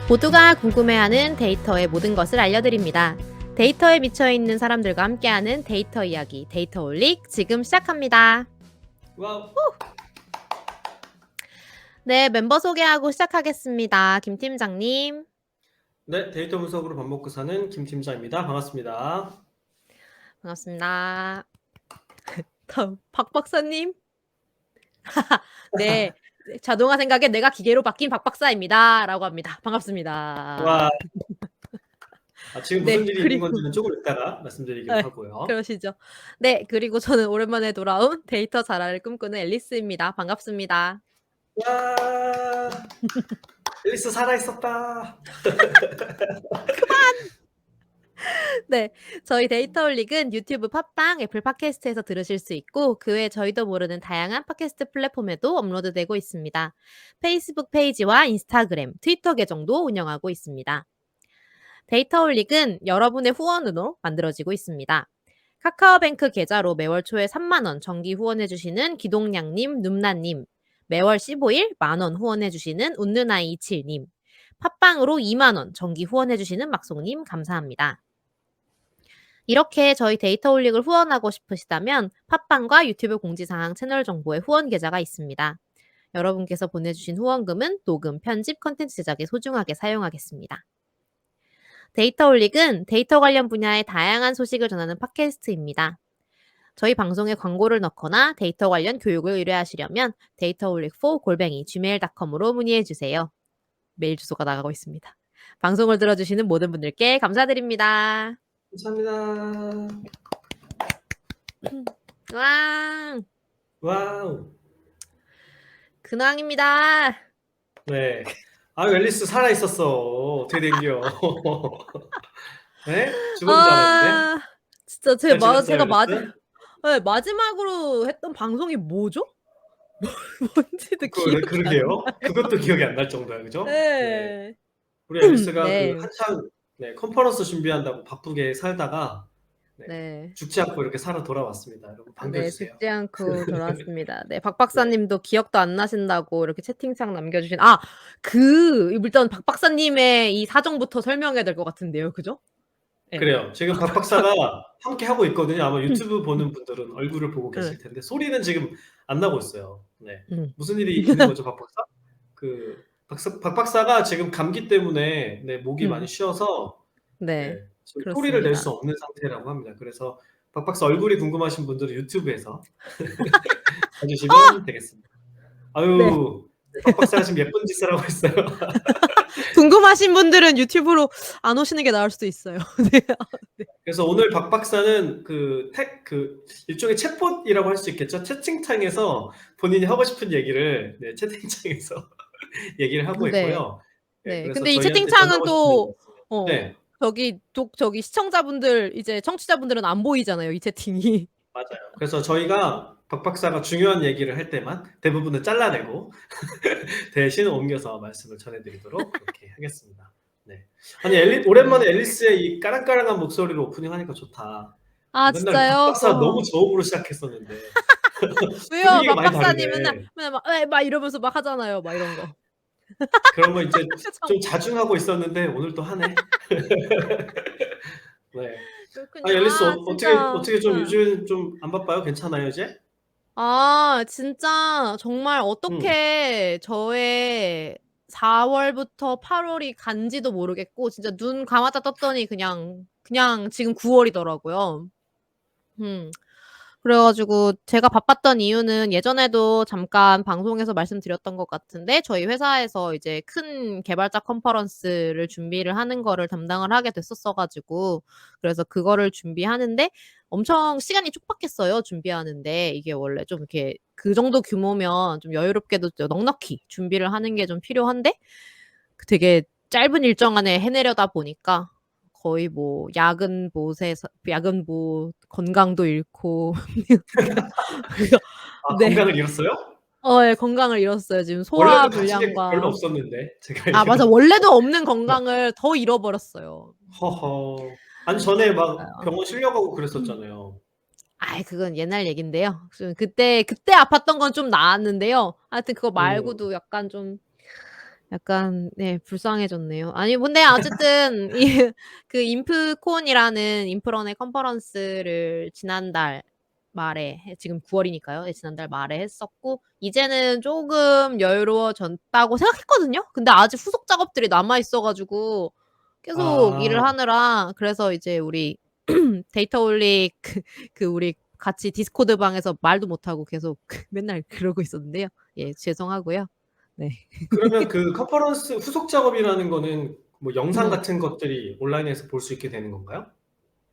모두가 궁금해하는 데이터의 모든 것을 알려드립니다. 데이터에 미쳐있는 사람들과 함께하는 데이터 이야기, 데이터올릭 지금 시작합니다. 와우. 네, 멤버 소개하고 시작하겠습니다. 김 팀장님. 네, 데이터 분석으로 밥 먹고 사는 김 팀장입니다. 반갑습니다. 반갑습니다. 다음, 박 박사님. 네, 자동화 생각에 내가 기계로 바뀐 박 박사입니다. 라고 합니다. 반갑습니다. 와, 지금 네, 무슨 일이 있는 그리고 건지는 조금 이따가 말씀드리기로 네, 하고요. 그러시죠. 네, 그리고 저는 오랜만에 돌아온 데이터 자라를 꿈꾸는 앨리스입니다. 반갑습니다. 와, 앨리스 살아있었다. 네, 저희 데이터올릭은 유튜브, 팟빵, 애플 팟캐스트에서 들으실 수 있고 그 외에 저희도 모르는 다양한 팟캐스트 플랫폼에도 업로드되고 있습니다. 페이스북 페이지와 인스타그램, 트위터 계정도 운영하고 있습니다. 데이터올릭은 여러분의 후원으로 만들어지고 있습니다. 카카오뱅크 계좌로 매월 초에 3만 원 정기 후원해주시는 기동량님, 눔나님, 매월 15일 만원 후원해주시는 웃는아이27님, 팟빵으로 2만 원 정기 후원해주시는 막송님 감사합니다. 이렇게 저희 데이터올릭을 후원하고 싶으시다면 팟빵과 유튜브 공지사항 채널 정보에 후원 계좌가 있습니다. 여러분께서 보내주신 후원금은 녹음, 편집, 컨텐츠 제작에 소중하게 사용하겠습니다. 데이터올릭은 데이터 관련 분야의 다양한 소식을 전하는 팟캐스트입니다. 저희 방송에 광고를 넣거나 데이터 관련 교육을 의뢰하시려면 dataolic4@gmail.com으로 문의해주세요. 메일 주소가 나가고 있습니다. 방송을 들어주시는 모든 분들께 감사드립니다. 감사합니다. 왕! 와우. 근황입니다. 네. 앨리스 살아있었어. 어떻게 된겨? 네? 죽은 줄 알았는데. 진짜 잘 지냈어요, 제가 앨리스? 네, 마지막으로 했던 방송이 뭐죠? 뭔지도 기억이 안 그러게요. 나요. 그것도 기억이 안 날 정도야, 그죠? 네. 네. 우리 앨리스가 네. 한창 컨퍼런스 준비한다고 바쁘게 살다가 네. 죽지 않고 이렇게 살아 돌아왔습니다. 여러분 네, 반겨주세요. 죽지 않고 돌아왔습니다. 네, 박 네. 박사님도 기억도 안 나신다고 이렇게 채팅창 남겨주신 일단 박 박사님의 이 사정부터 설명해야 될 것 같은데요, 그죠? 네. 그래요. 지금 박 박사가 함께 하고 있거든요. 아마 유튜브 보는 분들은 얼굴을 보고 계실 텐데 소리는 지금 안 나고 있어요. 네. 무슨 일이 있는 거죠, 박 박사? 박 박사가 지금 감기 때문에 목이 많이 쉬어서 네, 지금 소리를 낼 그렇습니다. 수 없는 상태라고 합니다. 그래서 박 박사 얼굴이 궁금하신 분들은 유튜브에서 봐주시면 되겠습니다. 네. 박 박사가 지금 예쁜 짓을 하고 있어요. 궁금하신 분들은 유튜브로 안 오시는 게 나을 수도 있어요. 네. 그래서 오늘 박 박사는 일종의 챗봇이라고 할 수 있겠죠. 채팅창에서 본인이 하고 싶은 얘기를 채팅창에서 얘기를 하고 네. 있고요. 네. 그래서 근데 이 저희한테 전화 채팅창은 오신 또 네. 저기 시청자분들 이제 청취자분들은 안 보이잖아요, 이 채팅이. 맞아요. 그래서 저희가 박 박사가 중요한 얘기를 할 때만 대부분은 잘라내고 대신 옮겨서 말씀을 전해드리도록 그렇게 하겠습니다. 네. 오랜만에 앨리스의 이 까랑까랑한 목소리로 오프닝 하니까 좋다. 맨날 진짜요? 박 박사 너무 저음으로 시작했었는데 왜요? 분위기가 박 많이 박사님 다르네. 맨날 막 이러면서 막 하잖아요, 막 이런 거. 그러면 이제 좀 자중하고 있었는데 오늘 또 하네. 네. 그렇군요. 앨리스 진짜. 어떻게 좀 요즘 좀 안 바빠요? 괜찮아요, 이제? 진짜 정말 어떻게 저의 4월부터 8월이 간지도 모르겠고 진짜 눈 감았다 떴더니 그냥 지금 9월이더라고요. 그래 가지고 제가 바빴던 이유는 예전에도 잠깐 방송에서 말씀드렸던 것 같은데 저희 회사에서 이제 큰 개발자 컨퍼런스를 준비를 하는 거를 담당을 하게 됐었어 가지고 그래서 그거를 준비하는데 엄청 시간이 촉박했어요, 준비하는데. 이게 원래 좀 이렇게 그 정도 규모면 좀 여유롭게도 넉넉히 준비를 하는 게 좀 필요한데 되게 짧은 일정 안에 해내려다 보니까 거의 야근 건강도 잃고 네. 건강을 잃었어요? 예, 건강을 잃었어요. 지금 소화 원래도 가진 게 별로 불량과 없었는데 제가 맞아. 알기로는. 원래도 없는 건강을 더 잃어버렸어요. 허허. 아니 전에 막 맞아요. 병원 실려가고 그랬었잖아요. 그건 옛날 얘긴데요. 그때 아팠던 건 좀 나았는데요. 하여튼 그거 음. 말고도 약간 좀 약간 네 불쌍해졌네요. 아니 근데 어쨌든 이 그 인프콘이라는 인프런의 컨퍼런스를 지난달 말에 지금 9 월이니까요. 예 지난달 말에 했었고 이제는 쪼금 여유로워졌다고 생각했거든요. 근데 아직 후속 작업들이 남아 있어 가지고 계속 일을 아. 하느라 그래서 이제 우리 데이터 올릭 그 우리 같이 디스코드 방에서 말도 못하고 계속 맨날 그러고 있었는데요. 예 죄송하고요. 네. 그러면 그 컨퍼런스 후속 작업이라는 거는 뭐 영상 음. 같은 것들이 온라인에서 볼 수 있게 되는 건가요?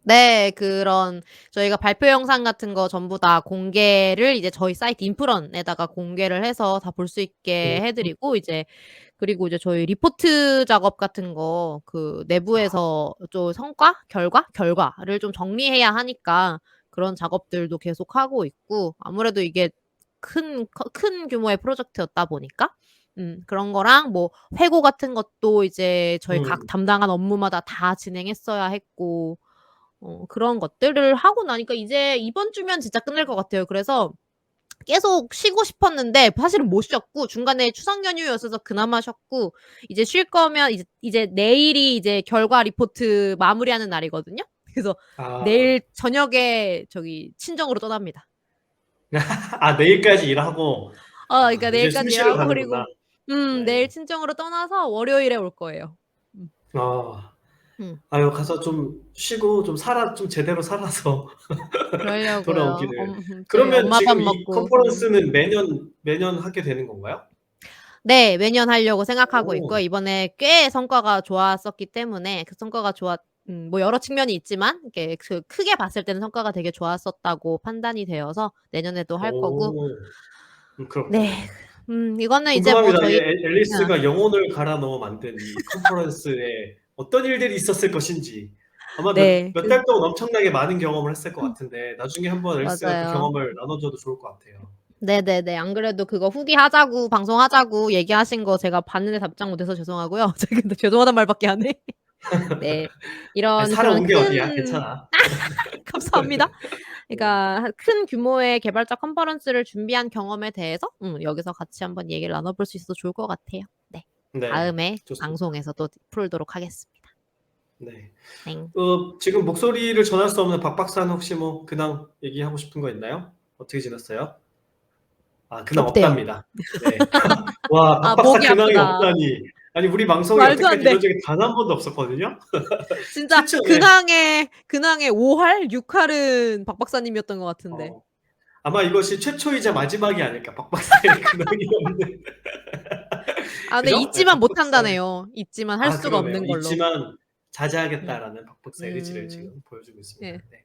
네. 그런 저희가 발표 영상 같은 거 전부 다 공개를 이제 저희 사이트 인프런에다가 공개를 해서 다 볼 수 있게 해 오. 드리고 이제 그리고 이제 저희 리포트 작업 같은 거 그 내부에서 좀 성과, 결과를 좀 정리해야 하니까 그런 작업들도 계속하고 있고 아무래도 이게 큰 규모의 프로젝트였다 보니까 그런 거랑 뭐 회고 같은 것도 이제 저희 각 음. 담당한 업무마다 다 진행했어야 했고 그런 것들을 하고 나니까 이제 이번 주면 진짜 끝날 것 같아요. 그래서 계속 쉬고 싶었는데 사실은 못 쉬었고 중간에 추석 연휴였어서 그나마 쉬었고 이제 쉴 거면 이제 내일이 이제 결과 리포트 마무리하는 날이거든요. 그래서 아. 내일 저녁에 저기 친정으로 떠납니다. 아 내일까지 일하고 그러니까 이제 숨 내일까지 쉬러 일하고 가는구나. 그리고 네. 내일 친정으로 떠나서 월요일에 올 거예요. 음. 아. 음. 아유 가서 좀 쉬고 좀 제대로 살아서 그러려고요. 돌아오기를. 저희 그러면 엄마 밥 지금 이 먹고. 컨퍼런스는 매년 하게 되는 건가요? 네. 매년 하려고 생각하고 있고요. 오. 이번에 꽤 성과가 좋았었기 때문에 그 성과가 뭐 여러 측면이 있지만 이게 그 크게 봤을 때는 성과가 되게 좋았었다고 판단이 되어서 내년에도 할 거고 오. 네. 그렇군요. 이거는 이제 뭐 궁금합니다. 이 저희 아 앨리스가 영혼을 갈아 넣어 만든 이 컨퍼런스에 어떤 일들이 있었을 것인지 아마 네. 몇 달 동안 엄청나게 많은 경험을 했을 것 같은데 나중에 한번 앨리스가 그 맞아요. 경험을 나눠 줘도 좋을 것 같아요. 네네네. 안 그래도 그거 후기하자고 방송하자고 얘기하신 거 제가 봤는데 답장 못 해서 죄송하고요. 제가 근데 죄송하단 말밖에 안 해. 네. 아니 이런 그런 살아온 게 어디야. 큰 괜찮아. 감사합니다. 네. 그러니까 큰 규모의 개발자 컨퍼런스를 준비한 경험에 대해서 여기서 같이 한번 얘기를 나눠 볼 수 있어서 좋을 것 같아요. 네. 네. 다음에 좋습니다. 방송에서 또 풀도록 하겠습니다. 네. 넹. 지금 목소리를 전할 수 없는 박 박사는 혹시 뭐 근황 얘기하고 싶은 거 있나요? 어떻게 지냈어요? 아 근황 없대요. 없답니다. 네. 와 박 박사 목이 근황이 아프다. 없다니. 아니 우리 방송에 말도 안 여태까지 이런 돼. 적이 단 한 번도 없었거든요. 진짜 최초네. 근황의 5 할, 6 할은 박 박사님이었던 것 같은데. 어. 아마 이것이 최초이자 마지막이 아닐까. 박 박사의 근황이 없는. 근데 그죠? 네 잊지만 박 박사의 못한다네요. 잊지만 할 수가 그러네요. 없는 걸로. 잊지만 음. 자제하겠다라는 박 박사의 의지를 음. 지금 보여주고 있습니다. 예. 네.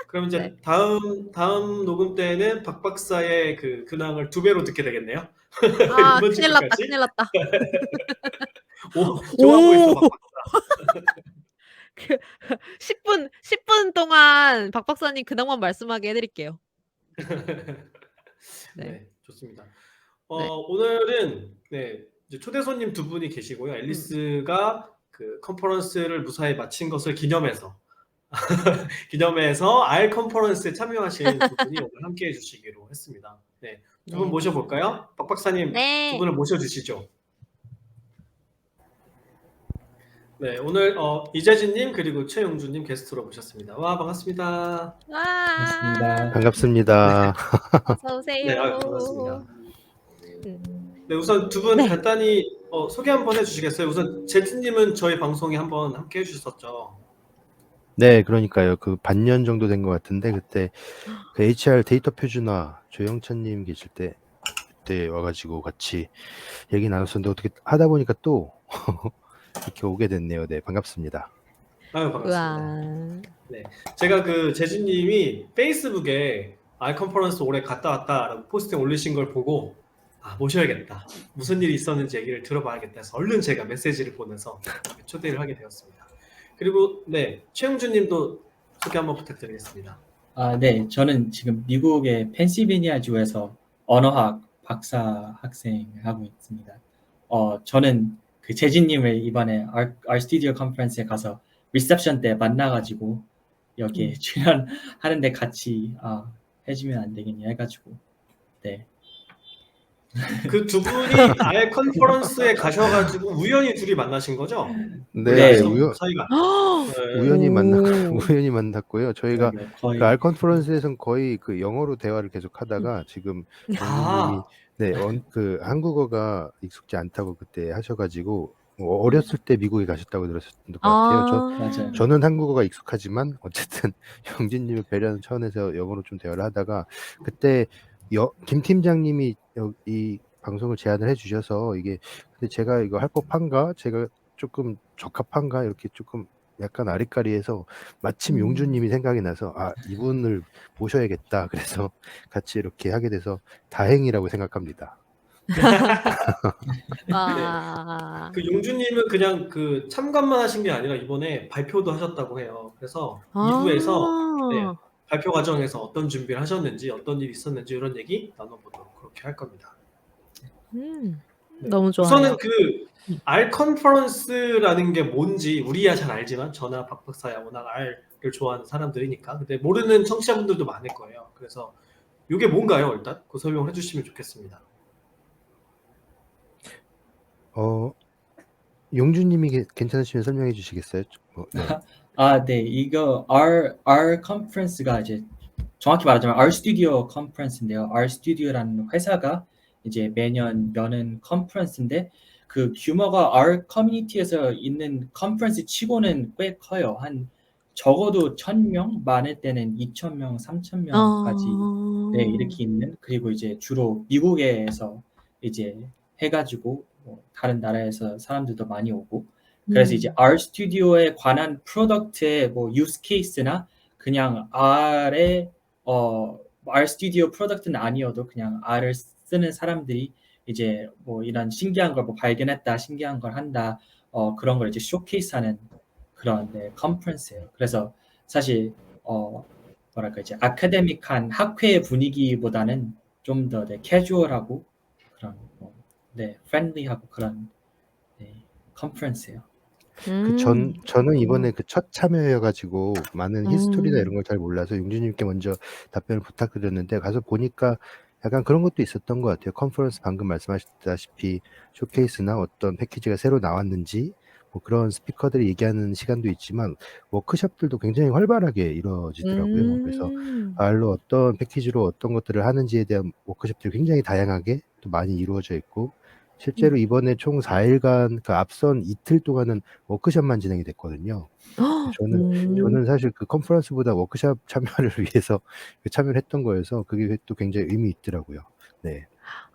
그럼 네. 인제 다음 녹음 때에는 박 박사의 그 근황을 2 배로 듣게 되겠네요. 이번 큰일 났다, 주까지. 큰일 났다. 오 좋아하고 있어 오. 박 박사. 그 10분 동안 박 박사님 근황만 말씀하게 해 드릴게요. 네. 네 좋습니다. 네. 오늘은 네 이제 초대 손님 2 분이 계시고요. 음. 앨리스가 그 컨퍼런스를 무사히 마친 것을 기념해서 R 컨퍼런스에 참여하신 2 분이 오늘 함께해 주시기로 했습니다. 네. 2 분 네 모셔 맞습니다. 볼까요? 박 박사님 2 네. 분을 모셔 주시죠. 네. 오늘 이재진 님 그리고 최용준 님 게스트로 모셨습니다. 와 반갑습니다. 와. 반갑습니다. 네. 반갑습니다. 어서 네. 아유 오세요. 반갑습니다. 음. 네 우선 2분 네. 간단히 소개 한번 해 주시겠어요? 우선 제트 님은 저희 방송에 한번 함께 해 주셨었죠. 네, 그러니까요. 그 반년 정도 된 것 같은데 그때 그 HR 데이터 표준화 조영찬 님 계실 때 그때 와 가지고 같이 얘기 나눴었는데 어떻게 하다 보니까 또 이렇게 오게 됐네요. 네, 반갑습니다. 아유 반갑습니다. 우와. 네. 제가 그 재진 님이 페이스북에 "R 컨퍼런스 올해 갔다 왔다."라고 포스팅 올리신 걸 보고 '아 모셔야겠다. 무슨 일이 있었는지 얘기를 들어봐야겠다.' 해서 얼른 제가 메시지를 보내서 초대를 하게 되었습니다. 그리고 네. 최용준 님도 소개 한번 부탁드리겠습니다. 네. 저는 지금 미국의 펜실베니아 주에서 언어학 박사 학생을 하고 있습니다. 저는 그 재진님을 이번에 R 스튜디오 컨퍼런스에 가서 리셉션 때 만나 가지고 여기에 출연하는데 같이 해주면 안 되겠냐 해가지고 네. 그 두 분이 R 컨퍼런스에 가셔가지고 우연히 둘이 만나신 거죠? 네, 원래 네. 있었고 사이가. 네. 우연히 만났 오. 우연히 만났고요. 저희가 그러게요. 그 거의 R 컨퍼런스에서는 거의 그 영어로 대화를 계속 하다가 지금 영주님이 아, 네, 그 한국어가 익숙지 않다고 그때 하셔가지고 뭐 어렸을 때 미국에 가셨다고 들었었던 것 같아요. 맞아요. 저는 한국어가 익숙하지만 어쨌든 영진님을 배려하는 차원에서 영어로 좀 대화를 하다가 그때 김 팀장님이 이 방송을 제안을 해주셔서 이게 근데 제가 이거 할 법한가? 제가 조금 적합한가? 이렇게 조금 약간 아리까리해서 마침 용주님이 생각이 나서 아 이분을 모셔야겠다. 그래서 같이 이렇게 하게 돼서 다행이라고 생각합니다. 아. 그 용주님은 그냥 그 참관만 하신 게 아니라 이번에 발표도 하셨다고 해요. 그래서 2부에서 네, 아. 발표 과정에서 어떤 준비를 하셨는지, 어떤 일이 있었는지 이런 얘기 나눠보도록 그렇게 할 겁니다. 네. 우선은 너무 좋아요. 그 R 컨퍼런스라는 게 뭔지 우리야 잘 알지만 저나 박 박사야 워낙 R을 좋아하는 사람들이니까 근데 모르는 청취자분들도 많을 거예요. 그래서 이게 뭔가요? 일단 그 설명을 해주시면 좋겠습니다. 용주님이 괜찮으시면 설명해 주시겠어요? 네. 네. 이거 R 컨퍼런스가 이제 정확히 말하자면 R 스튜디오 컨퍼런스인데요. R 스튜디오라는 회사가 이제 매년 여는 컨퍼런스인데 그 규모가 R 커뮤니티에서 있는 컨퍼런스 치고는 꽤 커요. 한 적어도 1,000명, 많을 때는 2,000명, 3,000명까지 네, 이렇게 있는 그리고 이제 주로 미국에서 이제 해가지고 뭐 다른 나라에서 사람들도 많이 오고 그래서 이제 R 스튜디오에 관한 프로덕트의 뭐 유스 케이스나 그냥 R의 R 스튜디오 프로덕트는 아니어도 그냥 R을 쓰는 사람들이 이제 뭐 이런 신기한 걸 뭐 발견했다, 신기한 걸 한다, 그런 걸 이제 쇼케이스하는 그런 네, 컨퍼런스예요. 그래서 사실 뭐랄까 이제 아카데믹한 학회 분위기보다는 좀 더 네, 캐주얼하고 그런 네, 프렌들리하고 그런 네, 컨퍼런스예요. 저는 이번에 그 첫 참여여가지고 많은 히스토리나 이런 음. 걸 잘 몰라서 용주님께 먼저 답변을 부탁드렸는데 가서 보니까 약간 그런 것도 있었던 것 같아요. 컨퍼런스 방금 말씀하셨다시피 쇼케이스나 어떤 패키지가 새로 나왔는지 뭐 그런 스피커들이 얘기하는 시간도 있지만 워크숍들도 굉장히 활발하게 이루어지더라고요. 그래서 R로 어떤 패키지로 어떤 것들을 하는지에 대한 워크숍들이 굉장히 다양하게 또 많이 이루어져 있고 실제로 이번에 총 4일간 그 앞선 이틀 동안은 워크숍만 진행이 됐거든요. 저는 사실 그 컨퍼런스보다 워크숍 참여를 위해서 참여를 했던 거여서 그게 또 굉장히 의미 있더라고요. 네.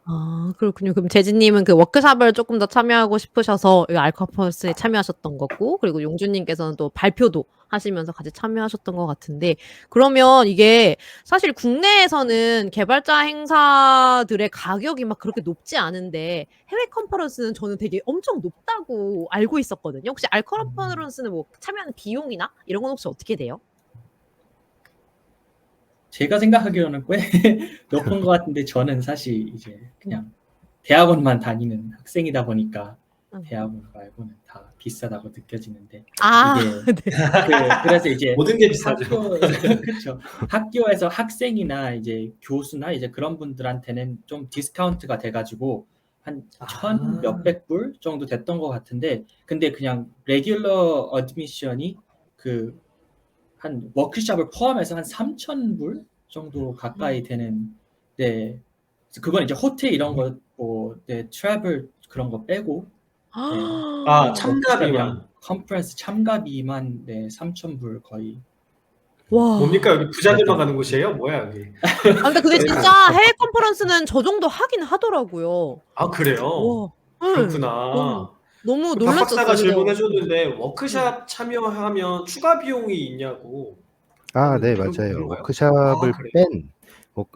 아 그렇군요. 그럼 재진님은 그 워크숍을 쪼끔 더 참여하고 싶으셔서 이 R 컨퍼런스에 참여하셨던 거고 그리고 용주님께서는 또 발표도 하시면서 같이 참여하셨던 것 같은데 그러면 이게 사실 국내에서는 개발자 행사들의 가격이 막 그렇게 높지 않은데 해외 컨퍼런스는 저는 되게 엄청 높다고 알고 있었거든요. 혹시 R 컨퍼런스는 뭐 참여하는 비용이나 이런 건 혹시 어떻게 돼요? 제가 생각하기로는 꽤 높은 것 같은데 저는 사실 이제 그냥 대학원만 다니는 학생이다 보니까 대학원 말고는 다 비싸다고 느껴지는데 이게 네. 그래서 이제 모든 게 비싸죠. 그쵸. 학교에서 학생이나 이제 교수나 이제 그런 분들한테는 좀 디스카운트가 돼가지고 한 1,000 몇백 불 정도 됐던 것 같은데 근데 그냥 레귤러 어드미션이 그 한 워크숍을 포함해서 한 3,000불 정도 가까이 되는 네. 그건 이제 호텔 이런 거 뭐 네, 트래블 그런 거 빼고 네. 참가비만. 컨퍼런스 참가비만 네, 3,000불 거의. 와. 뭡니까 여기 부자들만 가는 곳이에요? 뭐야 여기? 근데 진짜 해외 컨퍼런스는 저 정도 하긴 하더라고요. 아 그래요? 와. 예. 그렇구나. 너무 박 박사가 놀랐었어요. 질문해 줬는데 워크숍 참여하면 추가 비용이 있냐고. 네, 그런가요? 맞아요. 워크숍을 그래요? 뺀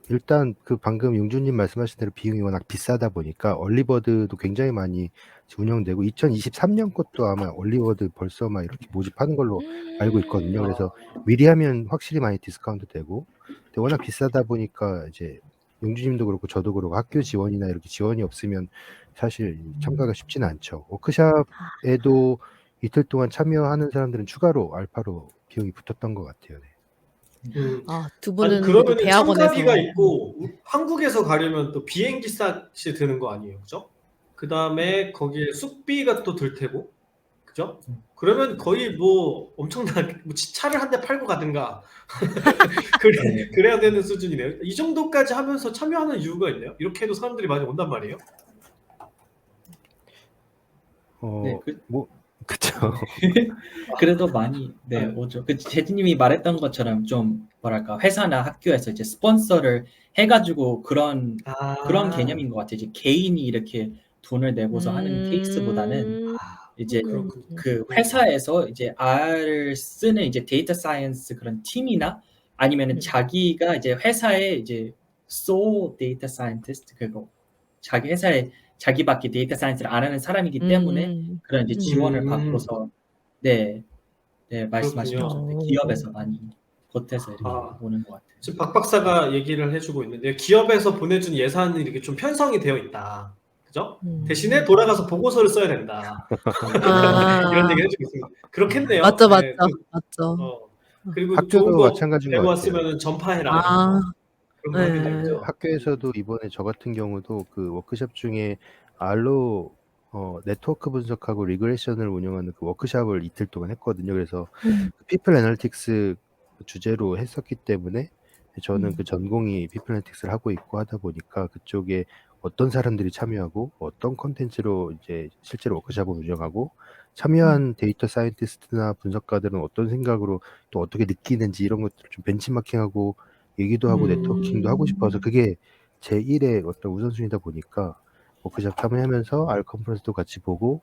일단 그 방금 용주님 말씀하신 대로 비용이 워낙 비싸다 보니까 얼리버드도 굉장히 많이 운영되고 2023년 것도 아마 얼리버드 벌써 막 이렇게 모집하는 걸로 알고 있거든요. 그래서 미리 하면 확실히 많이 디스카운트 되고 근데 워낙 비싸다 보니까 이제 용주님도 그렇고 저도 그렇고 학교 지원이나 이렇게 지원이 없으면 사실 참가가 쉽지는 않죠. 워크숍에도 이틀 동안 참여하는 사람들은 추가로 알파로 비용이 붙었던 것 같아요. 네. 두 아니 분은 모두 그러면은 대학원에서 참가비가 있고 한국에서 가려면 또 비행기 값이 드는 거 아니에요, 그죠? 그 다음에 거기에 숙비가 또 들 테고, 그죠? 그러면 거의 뭐 엄청나게 뭐 차를 한 대 팔고 가든가 네. 그래야 되는 수준이네요. 이 정도까지 하면서 참여하는 이유가 있나요? 이렇게 해도 사람들이 많이 온단 말이에요. 네, 그쵸. 그래도 많이 네, 네. 오죠. 재진님이 말했던 것처럼 좀 뭐랄까 회사나 학교에서 이제 스폰서를 해가지고 그런 개념인 것 같아요. 이제 개인이 이렇게 돈을 내고서 하는 케이스보다는 이제 그렇군요. 그 회사에서 이제 R을 쓰는 이제 데이터 사이언스 그런 팀이나 아니면은 자기가 이제 회사에 이제 sole data scientist 그거 자기 회사에 자기밖에 데이터 사이언스를 안 하는 사람이기 때문에 그런 이제 지원을 받고서 네, 말씀하신 그렇군요. 것처럼 기업에서 많이 보태서 이렇게 오는 것 같아요. 지금 박 박사가 얘기를 해주고 있는데 기업에서 보내준 예산이 이렇게 좀 편성이 되어 있다. 그죠? 대신에 돌아가서 보고서를 써야 된다. 이런 얘기 해주고 있습니다. 그렇겠네요. 맞죠. 네, 맞죠. 그리고 좋은 학교도 거 마찬가지인 것 내고 같아요. 왔으면 전파해라. 이런 거. 그런 거 하게 네, 되죠. 학교에서도 이번에 저 같은 경우도 그 워크숍 중에 R로 네트워크 분석하고 리그레션을 운영하는 그 워크숍을 이틀 동안 했거든요. 그래서 피플 애널리틱스 주제로 했었기 때문에 저는 그 전공이 피플 애널리틱스를 하고 있고 하다 보니까 그쪽에 어떤 사람들이 참여하고 어떤 컨텐츠로 이제 실제로 워크숍을 운영하고 참여한 데이터 사이언티스트나 분석가들은 어떤 생각으로 또 어떻게 느끼는지 이런 것들을 좀 벤치마킹하고 얘기도 하고 네트워킹도 하고 싶어서 그게 제 1의 어떤 우선순위다 보니까 워크숍 참여하면서 R 컨퍼런스도 같이 보고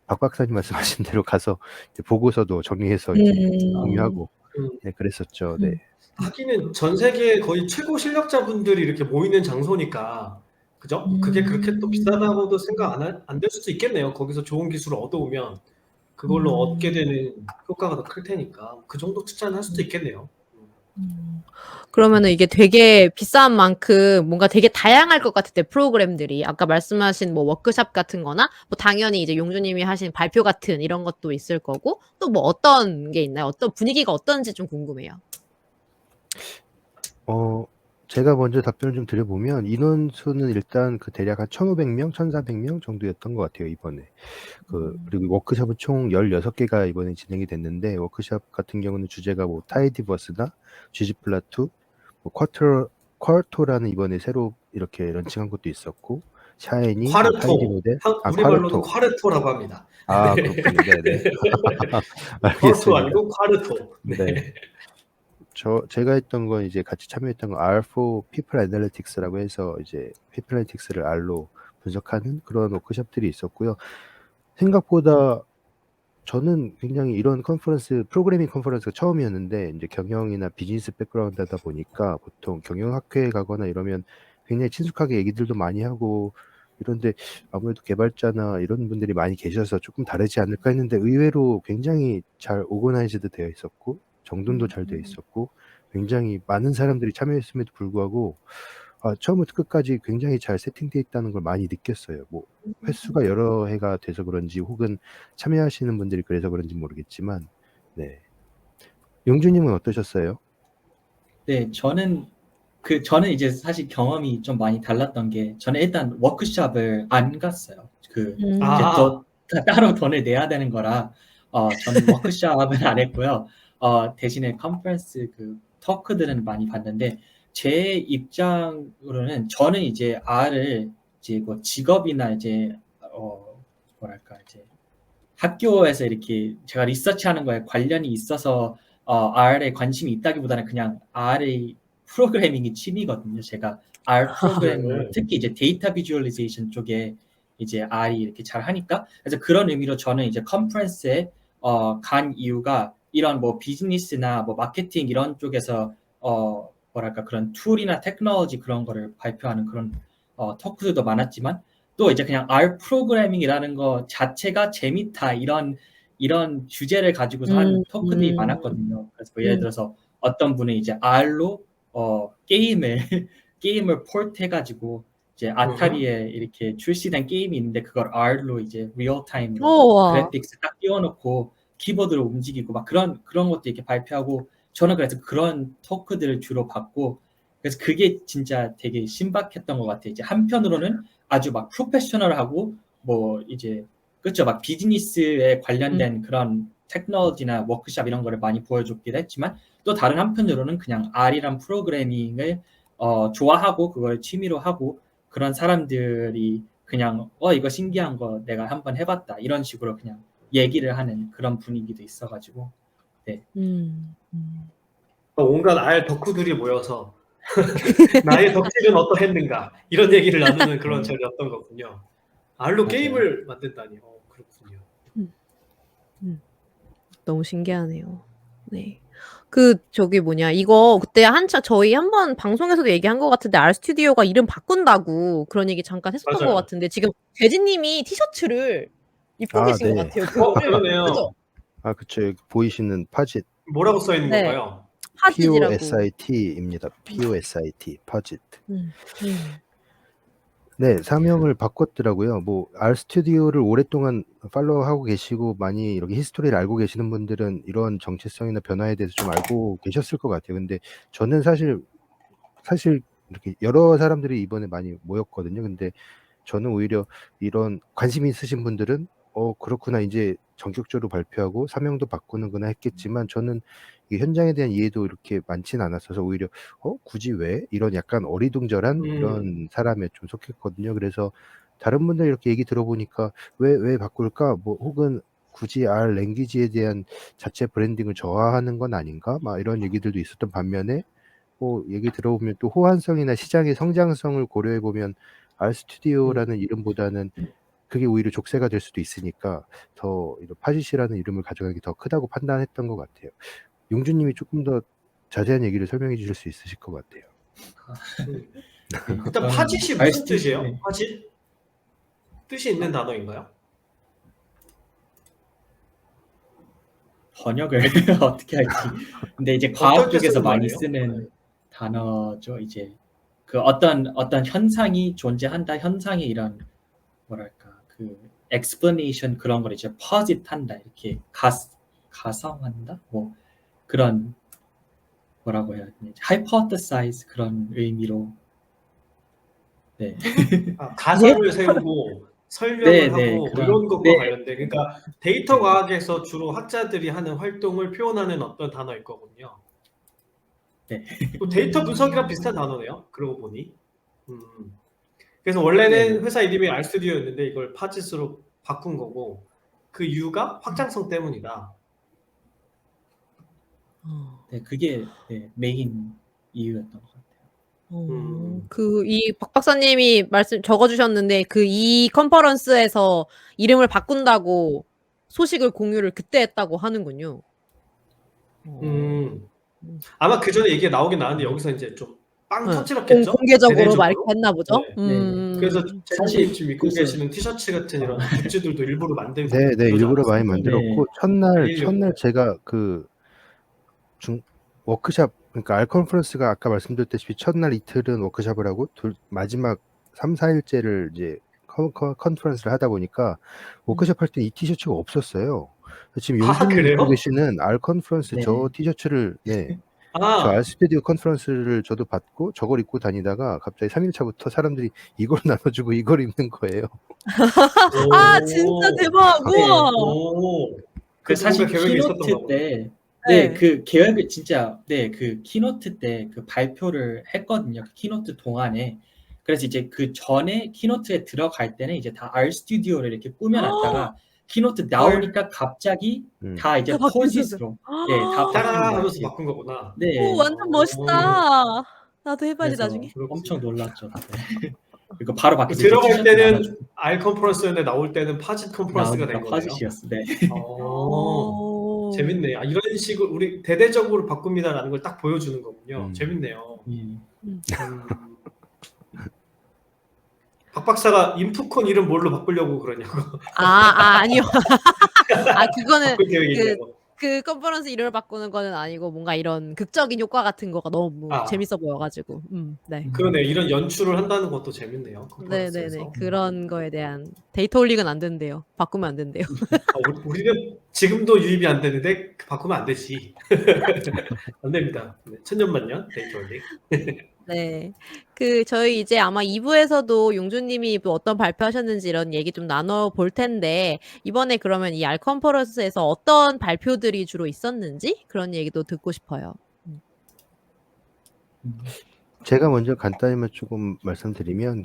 박 박사님 말씀하신 대로 가서 이제 보고서도 정리해서 이제 공유하고 네, 그랬었죠. 네. 하기는 전 세계 거의 최고 실력자분들이 이렇게 모이는 장소니까 그죠? 그게 그렇게 또 비싸다고도 생각 안 될 수도 있겠네요. 거기서 좋은 기술을 얻어오면 그걸로 얻게 되는 효과가 더 클 테니까 그 정도 투자는 할 수도 있겠네요. 그러면은 이게 되게 비싼 만큼 뭔가 되게 다양할 것 같은데 프로그램들이 아까 말씀하신 뭐 워크숍 같은 거나 뭐 당연히 이제 용주님이 하신 발표 같은 이런 것도 있을 거고 또 뭐 어떤 게 있나요? 어떤 분위기가 어떤지 좀 궁금해요. 제가 먼저 답변을 좀 드려보면 인원수는 일단 그 대략 한 1,500명, 1,400명 정도였던 것 같아요, 이번에. 그리고 워크숍은 총 16개가 이번에 진행이 됐는데 워크숍 같은 경우는 주제가 뭐 타이디버스나 ggplot, 뭐 쿼토라는 이번에 새로 이렇게 런칭한 것도 있었고 샤이니, 콰르토. 타이디 모델, 우리말로는 콰르토라고 합니다. 그렇군요. 네네. 쿼르토 알겠습니다. 아니고 콰르토. 네. 제가 했던 건 이제 같이 참여했던 건 R4 People Analytics라고 해서 이제 People Analytics를 R로 분석하는 그런 워크숍들이 있었고요. 생각보다 저는 굉장히 이런 프로그래밍 컨퍼런스가 처음이었는데 이제 경영이나 비즈니스 백그라운드다 보니까 보통 경영학회에 가거나 이러면 굉장히 친숙하게 얘기들도 많이 하고 이런데 아무래도 개발자나 이런 분들이 많이 계셔서 조금 다르지 않을까 했는데 의외로 굉장히 잘 오거나이즈드 되어 있었고 정돈도 잘 되어 있었고 굉장히 많은 사람들이 참여했음에도 불구하고 처음부터 끝까지 굉장히 잘 세팅되어 있다는 걸 많이 느꼈어요. 뭐 횟수가 여러 해가 돼서 그런지 혹은 참여하시는 분들이 그래서 그런지 모르겠지만 네. 용주님은 어떠셨어요? 네, 저는 이제 사실 경험이 좀 많이 달랐던 게 저는 일단 워크숍을 안 갔어요. 이제 따로 돈을 내야 되는 거라 저는 워크숍은 안 했고요. 대신에 컨퍼런스 토크들은 많이 봤는데 제 입장으로는 저는 이제 R을 이제 뭐 직업이나 이제 뭐랄까 이제 학교에서 이렇게 제가 리서치하는 거에 관련이 있어서 R에 관심이 있다기보다는 그냥 R의 프로그래밍이 취미거든요. 제가 R 프로그래밍을 특히 이제 데이터 비주얼리제이션 쪽에 이제 R이 이렇게 잘 하니까 그래서 그런 의미로 저는 이제 컨퍼런스에 간 이유가 이런 뭐 비즈니스나 뭐 마케팅 이런 쪽에서 뭐랄까 그런 툴이나 테크놀로지 그런 거를 발표하는 그런 토크들도 많았지만 또 이제 그냥 R 프로그래밍이라는 거 자체가 재밌다 이런 주제를 가지고서 한 토크들이 많았거든요. 그래서 뭐 예를 들어서 어떤 분은 이제 R로 게임을 포트 해가지고 이제 아타리에 이렇게 출시된 게임이 있는데 그걸 R로 이제 리얼타임으로 그래픽스 딱 띄워놓고 키보드로 움직이고 막 그런 것도 이렇게 발표하고 저는 그래서 그런 토크들을 주로 받고 그래서 그게 진짜 되게 신박했던 것 같아요. 이제 한편으로는 아주 막 프로페셔널하고 뭐 이제 그렇죠. 막 비즈니스에 관련된 그런 테크놀로지나 워크숍 이런 거를 많이 보여줬기도 했지만 또 다른 한편으로는 그냥 R이란 프로그래밍을 좋아하고 그걸 취미로 하고 그런 사람들이 그냥 이거 신기한 거 내가 한번 해봤다 이런 식으로 그냥 얘기를 하는 그런 분위기도 있어가지고 온갖 알 덕후들이 모여서 나의 덕질은 어떠했는가 이런 얘기를 나누는 그런 자리였던 거군요. 알로 맞아요. 게임을 만든다니. 그렇군요. 너무 신기하네요. 네. 저기 뭐냐 이거 그때 한참 저희 한번 방송에서도 얘기한 것 같은데 R 스튜디오가 이름 바꾼다고 그런 얘기 잠깐 했었던 맞아요. 것 같은데 지금 재진님이 티셔츠를 입고 아, 계신 것 네. 같아요. 그거를 그러네요. 그죠? 아, 그쵸. 여기 보이시는 파짓 뭐라고 써 있는 네. 건가요? 파짓이라고. POSIT입니다. POSIT 파짓. 음. 네, 사명을 바꿨더라고요. 뭐 R 스튜디오를 오랫동안 팔로우하고 계시고 많이 이렇게 히스토리를 알고 계시는 분들은 이런 정체성이나 변화에 대해서 좀 알고 계셨을 것 같아요. 근데 저는 사실 이렇게 여러 사람들이 이번에 많이 모였거든요. 근데 저는 오히려 이런 관심 있으신 분들은 그렇구나 이제 전격적으로 발표하고 사명도 바꾸는구나 했겠지만 저는 이 현장에 대한 이해도 이렇게 많지는 않았어서 오히려 굳이 왜? 이런 약간 어리둥절한 이런 사람에 좀 속했거든요. 그래서 다른 분들 이렇게 얘기 들어보니까 왜 바꿀까? 뭐 혹은 굳이 R 랭귀지에 대한 자체 브랜딩을 저하하는 건 아닌가? 막 이런 얘기들도 있었던 반면에 얘기 들어보면 또 호환성이나 시장의 성장성을 고려해 보면 R 스튜디오라는 이름보다는 그게 오히려 족쇄가 될 수도 있으니까 더 이런 파짓이라는 이름을 가져가는 게 더 크다고 판단했던 것 같아요. 용주님이 조금 더 자세한 얘기를 설명해 주실 수 있으실 것 같아요. 일단 파짓이 무슨 뜻이에요? 파짓? 뜻이 있는 단어인가요? 번역을 어떻게 할지. 근데 이제 과학 쪽에서 쓰는 많이 말이에요? 쓰는 단어죠. 이제 그 어떤 현상이 존재한다. 현상의 이런 뭐랄까 그 explanation 그런 걸 이제 posit한다. 이렇게 가성한다. 뭐 그런 뭐라고 해야 되나? hypothesize 그런 의미로. 네. 가설을 세우고 설명을 네, 하고 네, 뭐 그런- 이런 것과 네. 관련된 그러니까 데이터 과학에서 주로 학자들이 하는 활동을 표현하는 어떤 단어일 거군요. 네. 또 데이터 분석이랑 비슷한 단어네요. 그러고 보니. 그래서 원래는 네. 회사 이름이 R스튜디오였는데 이걸 파짓으로 바꾼 거고 그 이유가 확장성 때문이다. 네, 그게 네, 메인 이유였던 것 같아요. 이 박 박사님이 적어주셨는데 이 컨퍼런스에서 이름을 바꾼다고 소식을 공유를 그때 했다고 하는군요. 아마 그 전에 얘기가 나오긴 나왔는데 여기서 이제 좀 빵 네. 터뜨렸겠죠? 공개적으로 막 대대적으로? 이렇게 했나 보죠. 네. 그래서 사실 재진님 지금 입고 그래서- 계시는 티셔츠 같은 이런 굿즈들도 일부러 만들고 네, 그러지 일부러 않았어요? 많이 만들었고 네. 첫날 알리려고. 제가 워크샵 그러니까 R 컨퍼런스가 아까 말씀드렸다시피 첫날 이틀은 워크샵을 하고 마지막 3, 4일째를 이제 컨퍼런스를 하다 보니까 워크샵 할 때 이 티셔츠가 없었어요. 지금 용준님 그래요? 입고 계시는 R 컨퍼런스 네. 저 티셔츠를 저 R 스튜디오 컨퍼런스를 저도 받고 저걸 입고 다니다가 갑자기 3일차부터 사람들이 이걸 나눠주고 이걸 입는 거예요. 아 진짜 대박. 우와. 그 사실 계획이 있었던 키노트 거고. 때 네. 그 계획을 진짜 그 키노트 때 그 발표를 했거든요. 그 키노트 동안에. 그래서 이제 그 전에 키노트에 들어갈 때는 이제 다 R 스튜디오를 이렇게 꾸며놨다가 키노트 나오니까 갑자기 다 이제 다 바뀌었어요. 포짓으로 다 바뀐 따라 거예요. 하면서 바꾼 거구나. 네. 오 완전 멋있다. 나도 해봐야지 그래서 나중에. 엄청 놀랐죠. 다들. 그리고 바로 바뀌었어요. 들어갈 티셔츠 때는 나눠주고. R 컨퍼런스였는데 나올 때는 파짓 컨퍼런스가 된 나오니까 거네요. 파짓이었어. 네. 재밌네. 이런 식으로 우리 대대적으로 바꿉니다라는 걸 딱 보여주는 거군요. 재밌네요. 박 박사가 인프콘 이름 뭘로 바꾸려고 그러냐고. 아니요. 그거는 바꿀 계획이 있냐고. 그 컨퍼런스 이름을 바꾸는 거는 아니고 뭔가 이런 극적인 효과 같은 거가 너무 아. 재밌어 보여 가지고. 네. 그러네. 이런 연출을 한다는 것도 재밌네요. 네네네. 컨퍼런스에서. 그런 거에 대한 데이터 홀릭은 안 된대요. 바꾸면 안 된대요. 우리는 지금도 유입이 안 되는데 바꾸면 안 되지. 안 됩니다. 네, 천년만년 데이터 홀릭. 네. 저희 이제 아마 2 부에서도 용준 님이 뭐 어떤 발표하셨는지 이런 얘기 좀 나눠 볼 텐데 이번에 그러면 이 R 컨퍼런스에서 어떤 발표들이 주로 있었는지 그런 얘기도 듣고 싶어요. 제가 먼저 간단히만 조금 말씀드리면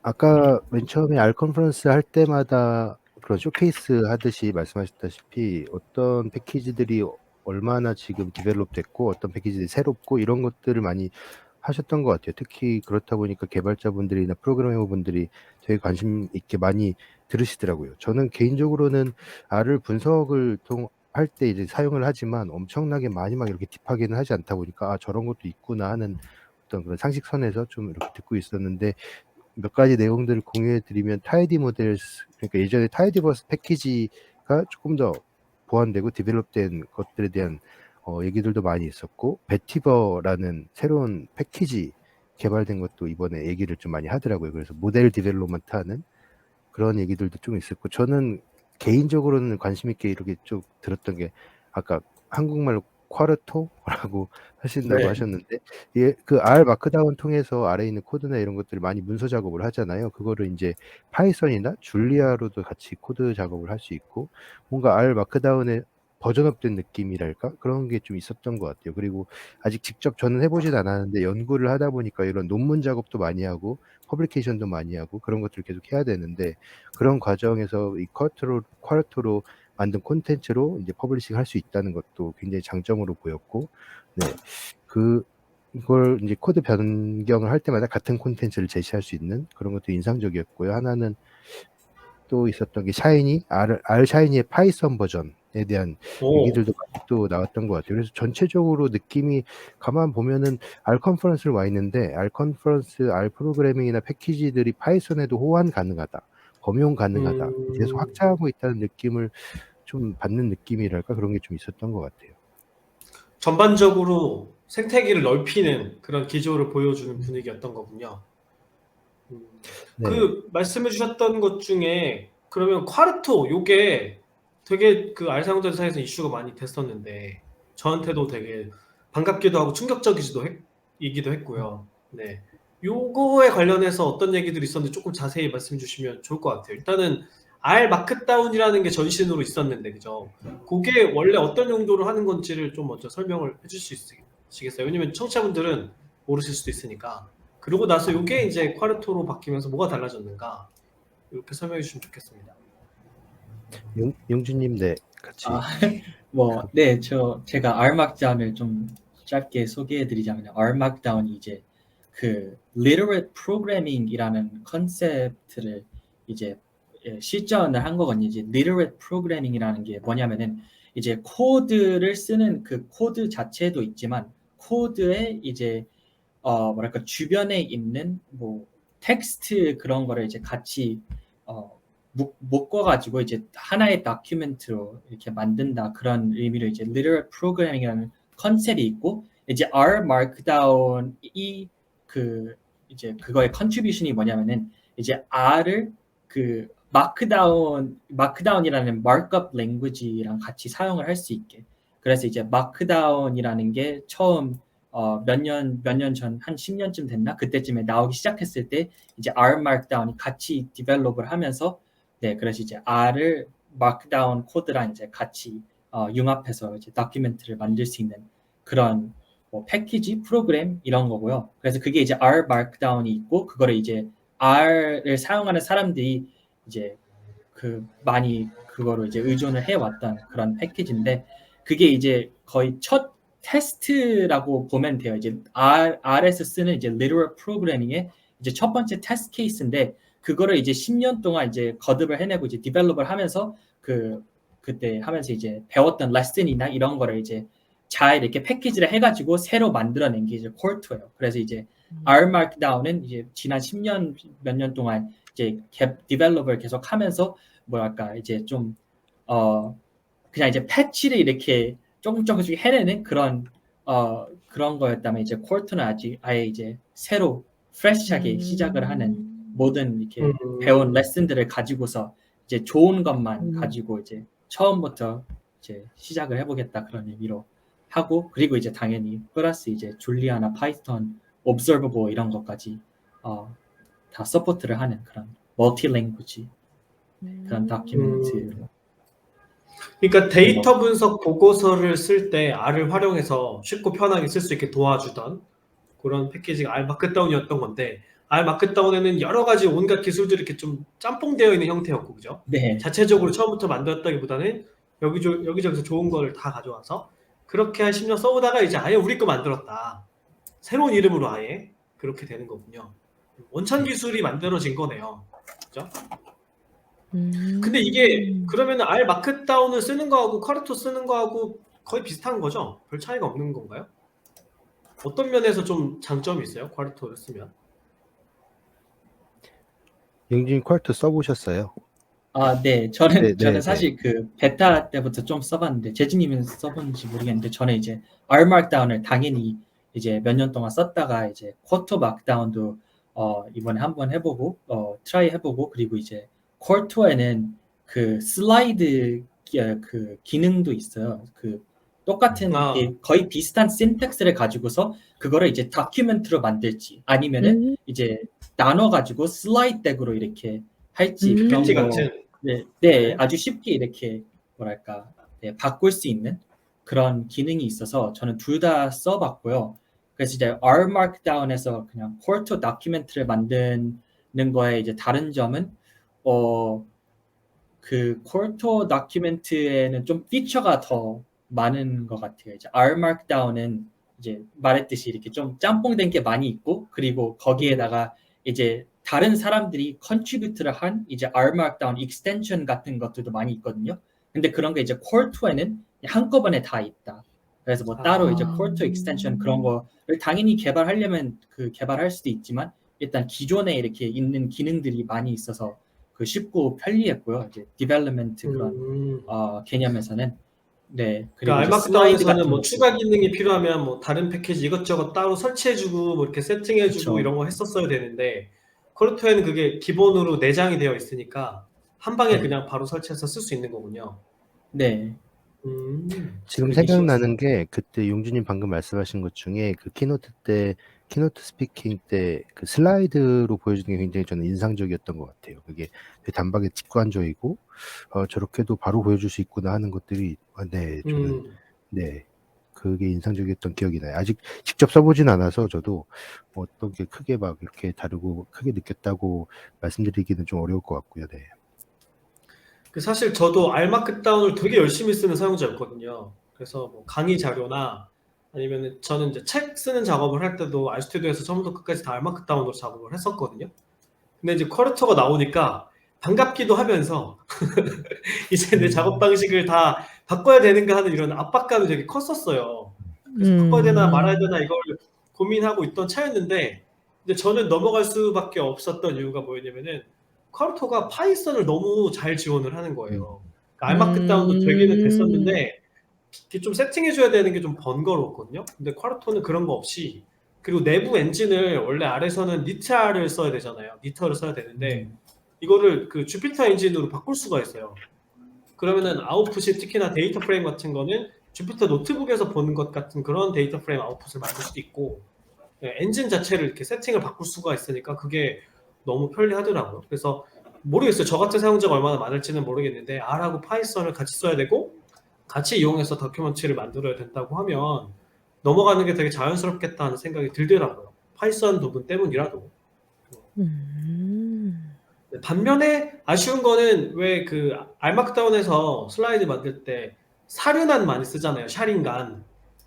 아까 맨 처음에 R 컨퍼런스 할 때마다 그런 쇼케이스 하듯이 말씀하셨다시피 어떤 패키지들이 얼마나 지금 디벨롭 됐고 어떤 패키지들이 새롭고 이런 것들을 많이 하셨던 것 같아요. 특히 그렇다 보니까 개발자분들이나 프로그래머분들이 되게 관심 있게 많이 들으시더라고요. 저는 개인적으로는 R을 분석을 할 때 이제 사용을 하지만 엄청나게 많이 막 이렇게 딥하게는 하지 않다 보니까 저런 것도 있구나 하는 어떤 그런 상식선에서 좀 이렇게 듣고 있었는데 몇 가지 내용들을 공유해 드리면 타이디 모델스, 그러니까 예전에 타이디버스 패키지가 조금 더 보완되고 디벨롭된 것들에 대한 얘기들도 많이 있었고, 베티버라는 새로운 패키지 개발된 것도 이번에 얘기를 좀 많이 하더라고요. 그래서 모델 디벨롭먼트 하는 그런 얘기들도 좀 있었고, 저는 개인적으로는 관심 있게 이렇게 쭉 들었던 게 아까 한국말로 쿼르토라고 하신다고 네. 하셨는데, 그 R 마크다운 통해서 아래에 있는 코드나 이런 것들을 많이 문서 작업을 하잖아요. 그거를 이제 파이썬이나 줄리아로도 같이 코드 작업을 할 수 있고, 뭔가 R 마크다운의 버전업된 느낌이랄까? 그런 게 좀 있었던 것 같아요. 그리고 아직 직접 저는 해보진 않았는데 연구를 하다 보니까 이런 논문 작업도 많이 하고 퍼블리케이션도 많이 하고 그런 것들을 계속 해야 되는데, 그런 과정에서 이 쿼르토로 만든 콘텐츠로 이제 퍼블리싱 할 수 있다는 것도 굉장히 장점으로 보였고, 네, 이걸 이제 코드 변경을 할 때마다 같은 콘텐츠를 제시할 수 있는 그런 것도 인상적이었고요. 하나는 또 있었던 게 R 샤이니의 파이썬 버전에 대한 얘기들도 많이 또 나왔던 것 같아요. 그래서 전체적으로 느낌이 가만 보면은 R 컨퍼런스를 와 있는데 R 컨퍼런스, R 프로그래밍이나 패키지들이 파이썬에도 호환 가능하다, 범용 가능하다, 계속 확장하고 있다는 느낌을 좀 받는 느낌이랄까, 그런 게 좀 있었던 것 같아요. 전반적으로 생태계를 넓히는 그런 기조를 보여주는 분위기였던 거군요. 네. 말씀해 주셨던 것 중에 그러면 쿼르토 요게 되게 R 사용자 사이에서 이슈가 많이 됐었는데 저한테도 되게 반갑기도 하고 충격적이기도 했고요. 네. 요거에 관련해서 어떤 얘기들이 있었는지 조금 자세히 말씀해 주시면 좋을 것 같아요. 일단은 R 마크다운이라는 게 전신으로 있었는데, 그죠? 그게 원래 어떤 용도로 하는 건지를 좀 먼저 설명을 해줄 수 있으시겠어요? 왜냐면 청취자분들은 모르실 수도 있으니까. 그러고 나서 이게 이제 쿼르토로 바뀌면서 뭐가 달라졌는가, 이렇게 설명해 주시면 좋겠습니다. 용준님, 네, 같이. 네, 제가 R 마크다운을 좀 짧게 소개해드리자면, R 마크다운이 이제 literate programming이라는 컨셉트를 이제 실전을 한 거거든요. 이제 literate programming이라는 게 뭐냐면은 이제 코드를 쓰는 그 코드 자체도 있지만 코드에 이제 주변에 있는 텍스트 그런 거를 이제 같이 묶어가지고 이제 하나의 다큐멘트로 이렇게 만든다, 그런 의미로 이제 literate programming이라는 컨셉이 있고, 이제 R 마크다운이 이제 그거의 컨트리뷰션이 뭐냐면은 이제 R을 마크다운이라는 마크업 랭귀지랑 같이 사용을 할 수 있게. 그래서 이제 마크다운이라는 게 처음 몇 년 전, 한 10년쯤 됐나? 그때쯤에 나오기 시작했을 때 이제 R 마크다운이 같이 디벨롭을 하면서, 네, 그래서 이제 R을 마크다운 코드랑 이제 같이 융합해서 이제 다큐멘트를 만들 수 있는 그런 패키지, 프로그램 이런 거고요. 그래서 그게 이제 R 마크다운이 있고, 그거를 이제 R을 사용하는 사람들이 이제 많이 그거로 이제 의존을 해왔던 그런 패키지인데, 그게 이제 거의 첫 테스트라고 보면 돼요. 이제 R에서 쓰는 이제 literal programming의 이제 첫 번째 테스트 케이스인데, 그거를 이제 10년 동안 이제 거듭을 해내고 이제 디벨롭을 하면서 그때 하면서 이제 배웠던 레슨이나 이런 거를 이제 잘 이렇게 패키지를 해가지고 새로 만들어낸 게 이제 쿼르토예요. 그래서 이제 R 마크다운은 이제 지난 10년 몇 년 동안 이제 디벨롭을 계속 하면서 이제 좀 그냥 이제 패치를 이렇게 조금씩 해내는 그런 거였다면 이제 쿼터는 아예 이제 새로 프레시하게 시작을 하는 모든 이렇게 배운 레슨들을 가지고서 이제 좋은 것만 가지고 이제 처음부터 이제 시작을 해보겠다 그런 의미로 하고 그리고 이제 당연히 플러스 이제 줄리아나 파이썬, observable 이런 것까지 다 서포트를 하는 그런 멀티 랭귀지 그런 다큐멘트로. 그러니까 데이터 분석 보고서를 쓸 때 R을 활용해서 쉽고 편하게 쓸 수 있게 도와주던 그런 패키지가 R 마크다운이었던 건데 R 마크다운에는 여러 가지 온갖 기술들이 이렇게 좀 짬뽕되어 있는 형태였고, 그죠? 네, 자체적으로 처음부터 만들었다기보다는 여기저기서 좋은 걸 다 가져와서 그렇게 한 10년 써보다가 이제 아예 우리 거 만들었다. 새로운 이름으로 아예 그렇게 되는 거군요. 원천 기술이 만들어진 거네요. 그죠? 근데 이게 그러면 R 마크다운을 쓰는 거하고 카르토 쓰는 거하고 거의 비슷한 거죠? 별 차이가 없는 건가요? 어떤 면에서 좀 장점이 있어요? 카르토를 쓰면? 영진님 쿼터 써보셨어요? 네, 저는 네. 사실 그 베타 때부터 좀 써봤는데 재진님은 써본지 모르겠는데 저는 이제 R 마크다운을 당연히 이제 몇 년 동안 썼다가 이제 쿼터 마크다운도 이번에 한번 해보고 트라이 해보고 그리고 이제 쿼터에는 그 슬라이드 그 기능도 있어요. 그 똑같은 거의 비슷한 신텍스를 가지고서 그거를 이제 다큐멘트로 만들지 아니면은 이제 나눠가지고 슬라이드 덱으로 이렇게 할지 그런 PPT 거 같은. 네, 아주 쉽게 이렇게 뭐랄까 바꿀 수 있는 그런 기능이 있어서 저는 둘 다 써봤고요. 그래서 이제 R 마크다운에서 그냥 쿼터 다큐멘트를 만드는 거에 이제 다른 점은 그 쿼터 다큐멘트에는 좀 피처가 더 많은 것 같아요. 이제 R 마크다운은 이제 말했듯이 이렇게 좀 짬뽕된 게 많이 있고 그리고 거기에다가 이제 다른 사람들이 컨트리뷰트를 한 이제 R 마크다운 익스텐션 같은 것들도 많이 있거든요. 근데 그런 게 이제 쿼터에는 한꺼번에 다 있다. 그래서 뭐 따로 이제 쿼터 익스텐션 그런 거를 당연히 개발하려면 개발할 수도 있지만 일단 기존에 이렇게 있는 기능들이 많이 있어서 그 쉽고 편리했고요. 이제 디벨롭먼트 그런 개념에서는 네. 그리고 그러니까 이제 슬라이드 알마크다운에서는 같은 뭐 것도 추가 기능이 필요하면 뭐 다른 패키지 이것저것 따로 설치해주고 뭐 이렇게 세팅해주고 그쵸. 이런 거 했었어야 되는데 쿼르토에는 그게 기본으로 내장이 되어 있으니까 한 방에 네. 그냥 바로 설치해서 쓸 수 있는 거군요. 네. 지금 그게 생각나는 게 그때 용준님 방금 말씀하신 것 중에 그 키노트 스피킹 때 그 슬라이드로 보여주는 게 굉장히 저는 인상적이었던 것 같아요. 그게 되게 단박에 직관적이고 저렇게도 바로 보여줄 수 있구나 하는 것들이 네, 저는 네, 그게 인상적이었던 기억이 나요. 아직 직접 써보진 않아서 저도 뭐 어떤 게 크게 막 이렇게 다르고 크게 느꼈다고 말씀드리기는 좀 어려울 것 같고요. 네. 그 사실 저도 R 마크다운을 되게 열심히 쓰는 사용자였거든요. 그래서 뭐 강의 자료나 아니면 저는 이제 책 쓰는 작업을 할 때도 RStudi오에서 처음부터 끝까지 다 R 마크다운으로 작업을 했었거든요. 근데 이제 쿼르터가 나오니까 반갑기도 하면서 이제 내 작업 방식을 다 바꿔야 되는가 하는 이런 압박감이 되게 컸었어요. 그래서 바꿔야 되나 말아야 되나 이걸 고민하고 있던 차였는데 근데 저는 넘어갈 수밖에 없었던 이유가 뭐였냐면은 쿼르터가 파이썬을 너무 잘 지원을 하는 거예요. 그러니까 알마크다운도 되기는 됐었는데 이렇게 좀 세팅해줘야 되는 게 좀 번거로웠거든요. 근데 쿼르터는 그런 거 없이 그리고 내부 엔진을 원래 R에서는 니트R을 써야 되잖아요. 니터를 써야 되는데 이거를 그 주피터 엔진으로 바꿀 수가 있어요. 그러면은 아웃풋이 특히나 데이터 프레임 같은 거는 주피터 노트북에서 보는 것 같은 그런 데이터 프레임 아웃풋을 만들 수도 있고 엔진 자체를 이렇게 세팅을 바꿀 수가 있으니까 그게 너무 편리하더라고요. 그래서 모르겠어요. 저 같은 사용자가 얼마나 많을지는 모르겠는데 R하고 파이썬을 같이 써야 되고 같이 이용해서 다큐멘터리를 만들어야 된다고 하면 넘어가는 게 되게 자연스럽겠다 하는 생각이 들더라고요. 파이썬 부분 때문이라도. 반면에 아쉬운 거는 왜 그 알마크다운에서 슬라이드 만들 때 사륜안 많이 쓰잖아요. 샤링간.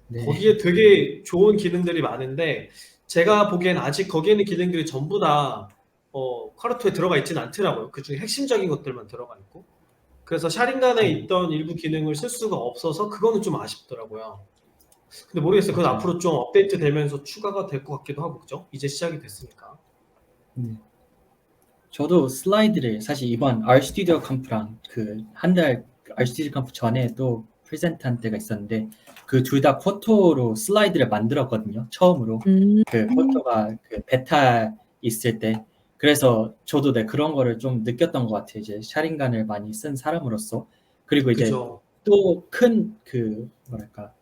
네. 거기에 되게 좋은 기능들이 많은데 제가 보기엔 아직 거기에 있는 기능들이 전부 다 쿼르토에 들어가 있지는 않더라고요. 그중에 핵심적인 것들만 들어가 있고. 그래서 샤링간에 있던 일부 기능을 쓸 수가 없어서 그거는 좀 아쉽더라고요. 근데 모르겠어요. 그건 앞으로 좀 업데이트 되면서 추가가 될 것 같기도 하고, 그죠? 이제 시작이 됐으니까. 저도 슬라이드를 사실 이번 RStudio 컴프랑 그 한 달 RStudio Conf 전에 또 프레젠트한 때가 있었는데 그 둘 다 쿼토로 슬라이드를 만들었거든요. 처음으로 그 쿼토가 그 베타 있을 때. 그래서 저도 네, 그런 거를 좀 느꼈던 것 같아요. 이제 샤링간을 많이 쓴 사람으로서. 그리고 이제 그죠. 또 큰 그 뭐랄까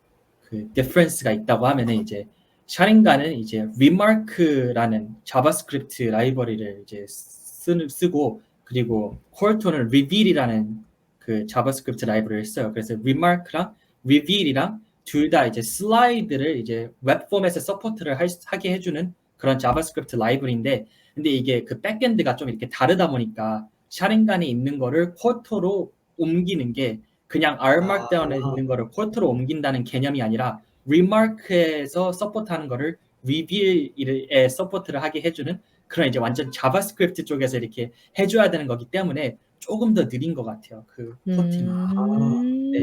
그 디퍼런스가 있다고 하면은 이제 샤링간은 이제 리마크라는 자바스크립트 라이브러리를 이제 쓰고 그리고 콜토는 리빌이라는 그 자바스크립트 라이브러리를 써요. 그래서 리마크랑 리빌이랑 둘 다 이제 슬라이드를 이제 웹 포맷에 서포트를 하게 해주는 그런 자바스크립트 라이브러리인데 근데 이게 그 백엔드가 좀 이렇게 다르다 보니까 샤링간에 있는 거를 콜토로 옮기는 게 그냥 R 마크다운에 있는 거를 쿼터로 옮긴다는 개념이 아니라 리마크에서 서포트하는 거를 리빌에 서포트를 하게 해주는 그런 이제 완전 자바스크립트 쪽에서 이렇게 해줘야 되는 거기 때문에 조금 더 느린 것 같아요. 그 포팅이. 네.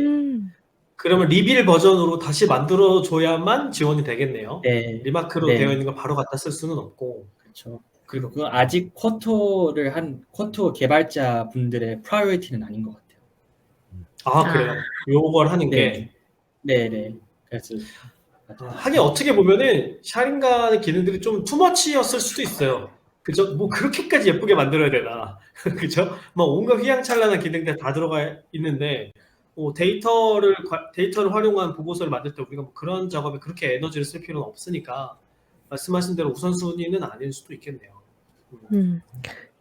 그러면 리빌 버전으로 다시 만들어줘야만 지원이 되겠네요. 네. 리마크로 네. 되어 있는 걸 바로 갖다 쓸 수는 없고. 그렇죠. 그리고 그 아직 쿼토를 한 쿼토 개발자 분들의 프라이어리티는 아닌 것 같아요. 아, 그래요. 요걸 하는 네. 게. 네네. 그래서 하긴 어떻게 보면은 샤링간의 기능들이 좀 투머치였을 수도 있어요. 그죠? 뭐 그렇게까지 예쁘게 만들어야 되나? 그죠? 막 온갖 휘황찬란한 기능들 다 들어가 있는데 데이터를 활용한 보고서를 만들 때 우리가 뭐 그런 작업에 그렇게 에너지를 쓸 필요는 없으니까 말씀하신 대로 우선순위는 아닐 수도 있겠네요.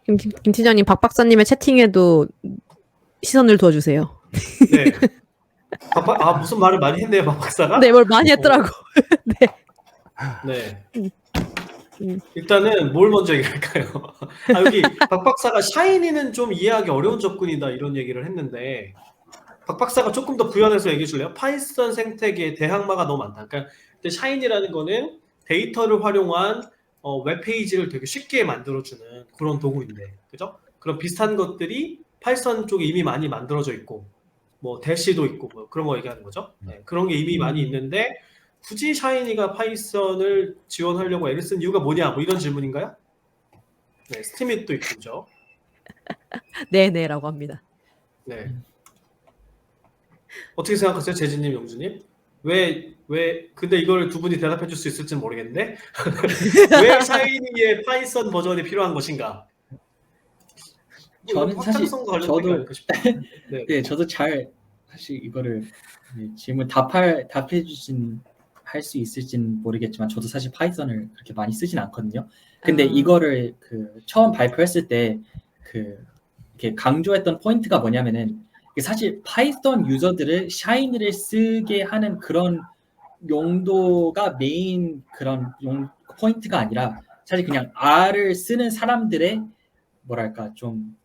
김 팀장님, 박 박사님의 채팅에도 시선을 둬주세요. 네. 무슨 말을 많이 했네요, 박 박사가? 네, 뭘 많이 했더라고. 네. 네. 일단은 뭘 먼저 얘기할까요? 여기 박 박사가 샤이니는 좀 이해하기 어려운 접근이다 이런 얘기를 했는데 박 박사가 조금 더 부연해서 얘기해 줄래요? 파이썬 생태계에 대항마가 너무 많다. 그러니까 샤이니라는 거는 데이터를 활용한 웹페이지를 되게 쉽게 만들어주는 그런 도구인데, 그죠? 그런 비슷한 것들이 파이썬 쪽에 이미 많이 만들어져 있고, 뭐 대시도 있고, 뭐 그런 거 얘기하는 거죠. 네, 그런 게 이미 많이 있는데 굳이 샤이니가 파이썬을 지원하려고 애를 쓴 이유가 뭐냐? 뭐 이런 질문인가요? 네, 스팀잇도 있고죠. 네네라고 합니다. 네. 어떻게 생각하세요, 재진님, 영주님? 근데 이걸 두 분이 대답해 줄 수 있을지는 모르겠는데 왜 샤이니의 파이썬 버전이 필요한 것인가? 저는 사실 저도 네, 저도 잘 사실 이거를 질문 답해 주신 할 수 있을지는 모르겠지만 저도 사실 파이썬을 그렇게 많이 쓰진 않거든요. 근데 이거를 그 처음 발표했을 때 그 이렇게 강조했던 포인트가 뭐냐면은 사실 파이썬 유저들을 샤이니를 쓰게 하는 그런 용도가 메인 그런 포인트가 아니라 사실 그냥 R을 쓰는 사람들의 뭐랄까 좀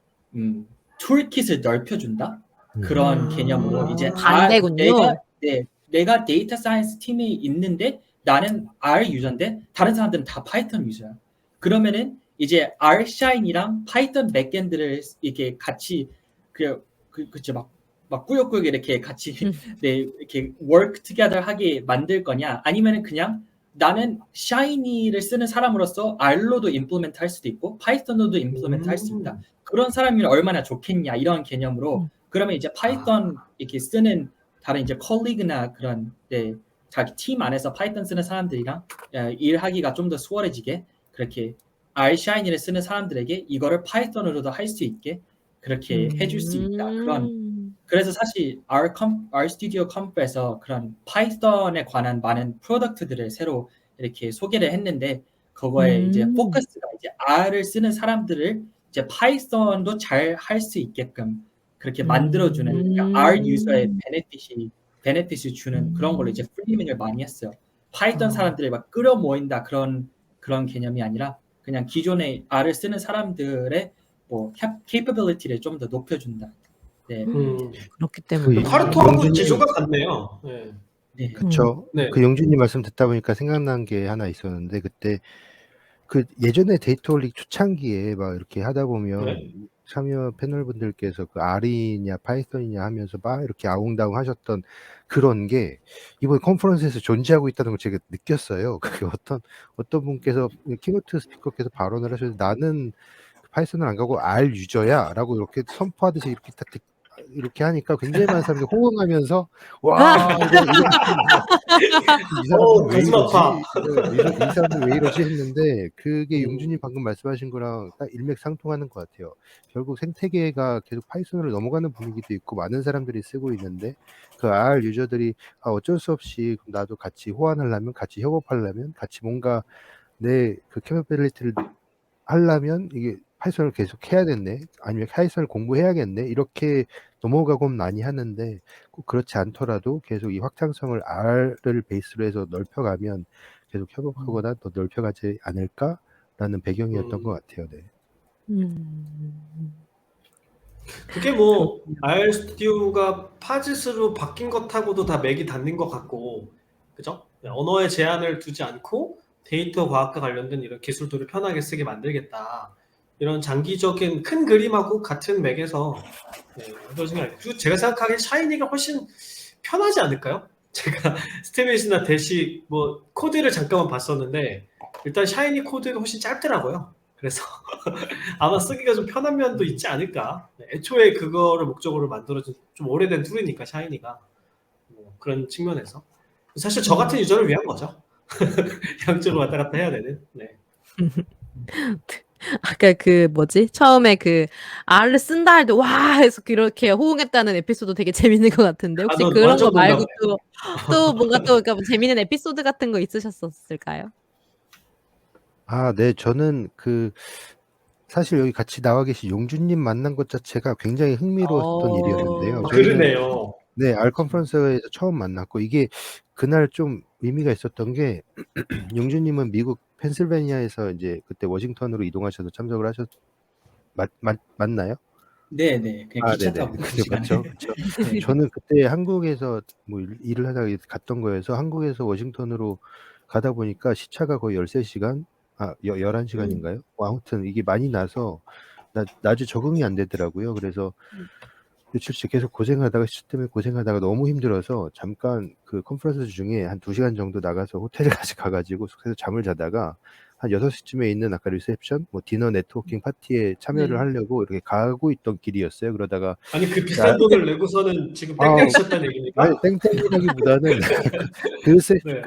툴킷을 넓혀준다 그런 개념으로 이제 반대군요. 내가 데이터 사이언스 팀이 있는데 나는 R 유저인데 다른 사람들은 다 파이썬 유저야. 그러면은 이제 R 샤인이랑 파이썬 백엔드를 이렇게 같이 그치 막 꾸역꾸역 이렇게 같이 네, 이렇게 work together 하게 만들 거냐 아니면은 그냥 나는 샤이니를 쓰는 사람으로서 R로도 임플리멘트 할 수도 있고 파이썬으로도 임플리멘트 할 수 있다. 그런 사람이면 얼마나 좋겠냐 이런 개념으로 그러면 이제 파이썬 이렇게 쓰는 다른 이제 컬리그나 그런 자기 팀 안에서 파이썬 쓰는 사람들이랑 일하기가 좀 더 수월해지게 그렇게 R 샤이니를 쓰는 사람들에게 이거를 파이썬으로도 할 수 있게 그렇게 해줄 수 있다. 그래서 사실 RStudio Conf에서 그런 파이썬에 관한 많은 프로덕트들을 새로 이렇게 소개를 했는데 그거에 이제 포커스가 이제 R을 쓰는 사람들을 이제 파이썬도 잘 할 수 있게끔 그렇게 만들어주는 그러니까 R 유저의 베네핏을 주는 그런 걸로 이제 프리밍을 많이 했어요. 파이썬 사람들을 막 끌어모인다 그런 개념이 아니라 그냥 기존의 R을 쓰는 사람들의 뭐 capability를 좀 더 높여준다. 네. 그렇기 때문에 카르토하고 지조가 같네요. 네. 네. 그렇죠. 네. 그 영준님 말씀 듣다 보니까 생각난 게 하나 있었는데 그때 그 예전에 데이터올릭 초창기에 막 이렇게 하다 보면 네. 참여 패널분들께서 그 R이냐 파이썬이냐 하면서 막 이렇게 아웅다웅 하셨던 그런 게 이번 컨퍼런스에서 존재하고 있다는 걸 제가 느꼈어요. 그게 어떤 분께서 키노트 스피커께서 발언을 하셔서 나는 파이썬을 안 가고 R 유저야라고 이렇게 선포하듯이 이렇게 딱 이렇게 하니까 굉장히 많은 사람들이 호응하면서 와 이 사람들 왜 가슴 아파. 이러지? 이 사람들 왜 이러지 했는데 그게 음. 용준님 방금 말씀하신 거랑 딱 일맥상통하는 것 같아요. 결국 생태계가 계속 파이썬으로 넘어가는 분위기도 있고 많은 사람들이 쓰고 있는데 그 R 유저들이 어쩔 수 없이 나도 같이 호환하려면 같이 협업하려면 같이 뭔가 내 그 캐퍼빌리티를 하려면 이게 파이썬을 계속 해야겠네 아니면 파이썬을 공부해야겠네 이렇게 넘어가곤 많이 하는데 꼭 그렇지 않더라도 계속 이 확장성을 R을 베이스로 해서 넓혀가면 계속 협업하거나 더 넓혀가지 않을까라는 배경이었던 것 같아요. 네. 그게 뭐 R 스튜디오가 파짓으로 바뀐 것하고도 다 맥이 닿는 것 같고, 그죠? 언어의 제한을 두지 않고 데이터 과학과 관련된 이런 기술들을 편하게 쓰게 만들겠다. 이런 장기적인 큰 그림하고 같은 맥에서 그런 생각이. 그리고 제가 생각하기엔 샤이니가 훨씬 편하지 않을까요? 제가 스테미스나 대시 뭐 코드를 잠깐만 봤었는데 일단 샤이니 코드가 훨씬 짧더라고요. 그래서 아마 쓰기가 좀 편한 면도 있지 않을까. 애초에 그거를 목적으로 만들어진 좀 오래된 툴이니까 샤이니가 뭐 그런 측면에서 사실 저 같은 유저를 위한 거죠. 양쪽으로 왔다 갔다 해야 되는. 네. 아까 그 뭐지? 처음에 그 R을 쓴다 할 때 와 해서 그렇게 호응했다는 에피소드 되게 재밌는 것 같은데 혹시 너 그런 거 완전 말고 공감해. 또 뭔가 또 그러니까 뭐 재밌는 에피소드 같은 거 있으셨을까요? 네. 저는 사실 여기 같이 나와 계신 용준님 만난 것 자체가 굉장히 흥미로웠던 일이었는데요. 저희는 그러네요. 네, R 컨퍼런스에서 처음 만났고 이게 그날 좀 의미가 있었던 게 용준님은 미국 펜실베니아에서 이제 그때 워싱턴으로 이동하셔서 참석을 맞나요? 네네. 그냥 기차 네네. 타고 그 그죠, 시간에. 그쵸. 네. 저는 그때 한국에서 뭐 일을 하다가 갔던 거여서 한국에서 워싱턴으로 가다 보니까 시차가 거의 13시간, 11시간인가요? 아무튼 이게 많이 나서 낮에 적응이 안 되더라고요. 그래서 며칠씩 계속 고생하다가 시차 때문에 고생하다가 너무 힘들어서 잠깐 그 컨퍼런스 중에 한 2시간 정도 나가서 호텔까지 가가지고 숙소에서 잠을 자다가 한 6시쯤에 있는 아까 리셉션, 뭐 디너 네트워킹 파티에 참여를 하려고 이렇게 가고 있던 길이었어요. 그러다가 아니 그 비싼 돈을 내고서는 지금 땡땡 치셨다는 얘기입니까? 아니 땡땡이라기보다는 네.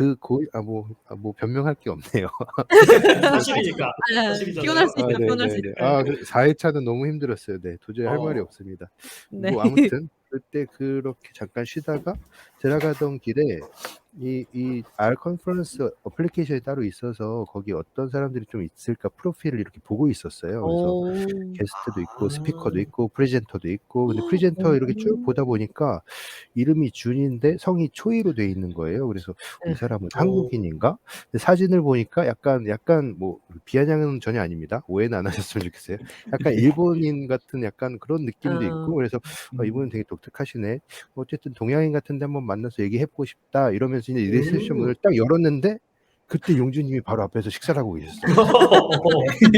뭐 변명할 게 없네요. 사실이니까. 사실이잖아요. 피곤할 수 있죠. 피곤할 수 네네네. 있죠. 4회차는 너무 힘들었어요. 네, 도저히 할 말이 없습니다. 네. 뭐 아무튼 그때 그렇게 잠깐 쉬다가 들어가던 길에 이 R 컨퍼런스 어플리케이션이 따로 있어서 거기 어떤 사람들이 좀 있을까 프로필을 이렇게 보고 있었어요. 그래서 게스트도 있고 스피커도 있고 프레젠터도 있고 근데 프레젠터 이렇게 쭉 보다 보니까 이름이 준인데 성이 초이로 돼 있는 거예요. 그래서 이 사람은 한국인인가? 근데 사진을 보니까 약간 뭐 비아냥은 전혀 아닙니다. 오해는 안 하셨으면 좋겠어요. 약간 일본인 같은 약간 그런 느낌도 있고 그래서 이분은 되게 독특하시네. 어쨌든 동양인 같은데 한번 만나서 얘기해보고 싶다 이러면서 이제 리셉션 문을 딱 열었는데 그때 용준님이 바로 앞에서 식사를 하고 계셨어요.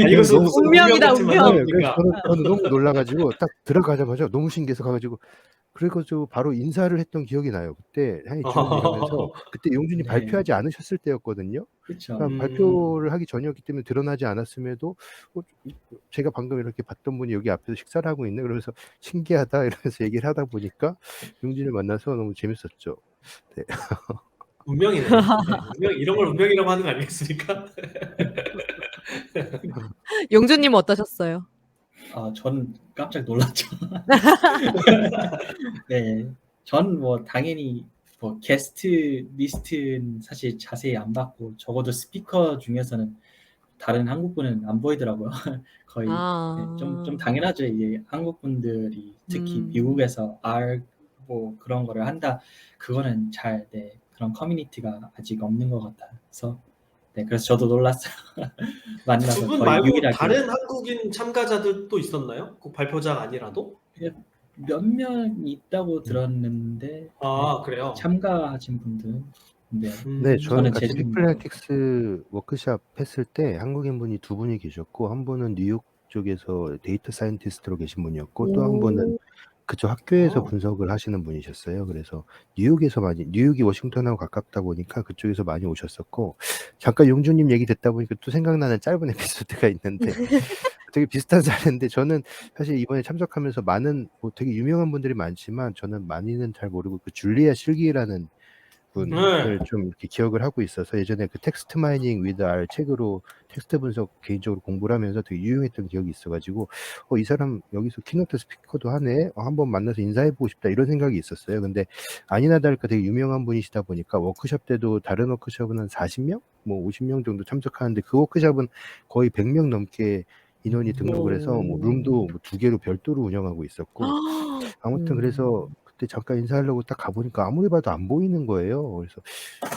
이것은 무슨 운명이다, 같은 운명. 네, 그래서 만남입니까? 저는 너무 놀라가지고 딱 들어가자마자 너무 신기해서 가가지고 그래가지고 바로 인사를 했던 기억이 나요. 그때 하이 준 이러면서 그때 용준이 네. 발표하지 않으셨을 때였거든요. 그쵸. 그러니까 발표를 하기 전이었기 때문에 드러나지 않았음에도 제가 방금 이렇게 봤던 분이 여기 앞에서 식사를 하고 있네. 그러면서 신기하다 이러면서 얘기를 하다 보니까 용준을 만나서 너무 재밌었죠. 네. 운명이네. 운명, 이런 걸 운명이라고 하는 거 아니겠습니까? 용준님 어떠셨어요? 전 깜짝 놀랐죠. 네. 전 뭐 당연히 뭐 게스트 리스트는 사실 자세히 안 봤고 적어도 스피커 중에서는 다른 한국 분은 안 보이더라고요. 거의 네, 좀 당연하죠. 이게 한국 분들이 특히 미국에서 R 뭐 그런 거를 한다. 그거는 그런 커뮤니티가 아직 없는 것 같아서 네, 그래서 저도 놀랐어요. 만나서 두 분 거의 말고 유일하게 다른 한국인 참가자들도 있었나요? 꼭 발표자가 아니라도? 몇 명 있다고 들었는데 그래요? 참가하신 분들은 네. 네, 저는 같이 재진 빅플래틱스 워크샵 했을 때 한국인 분이 2분이 계셨고 한 분은 뉴욕 쪽에서 데이터 사이언티스트로 계신 분이었고 또 한 분은 그쪽 학교에서 분석을 하시는 분이셨어요. 그래서 뉴욕이 워싱턴하고 가깝다 보니까 그쪽에서 많이 오셨었고 잠깐 용준님 얘기 듣다 보니까 또 생각나는 짧은 에피소드가 있는데 되게 비슷한 사례인데 저는 사실 이번에 참석하면서 많은 뭐 되게 유명한 분들이 많지만 저는 많이는 잘 모르고 그 줄리아 실기라는 분을 네. 좀 이렇게 기억을 하고 있어서 예전에 그 텍스트 마이닝 위드 R 책으로 텍스트 분석 개인적으로 공부를 하면서 되게 유용했던 기억이 있어가지고 이 사람 여기서 키노트 스피커도 하네. 한번 만나서 인사해보고 싶다 이런 생각이 있었어요. 근데 아니나 다를까 되게 유명한 분이시다 보니까 워크숍 때도 다른 워크숍은 한 40명? 뭐 50명 정도 참석하는데 그 워크숍은 거의 100명 넘게 인원이 등록을 해서 뭐 룸도 뭐 2개로 별도로 운영하고 있었고 아무튼 그래서 그때 잠깐 인사하려고 딱 가보니까 아무리 봐도 안 보이는 거예요. 그래서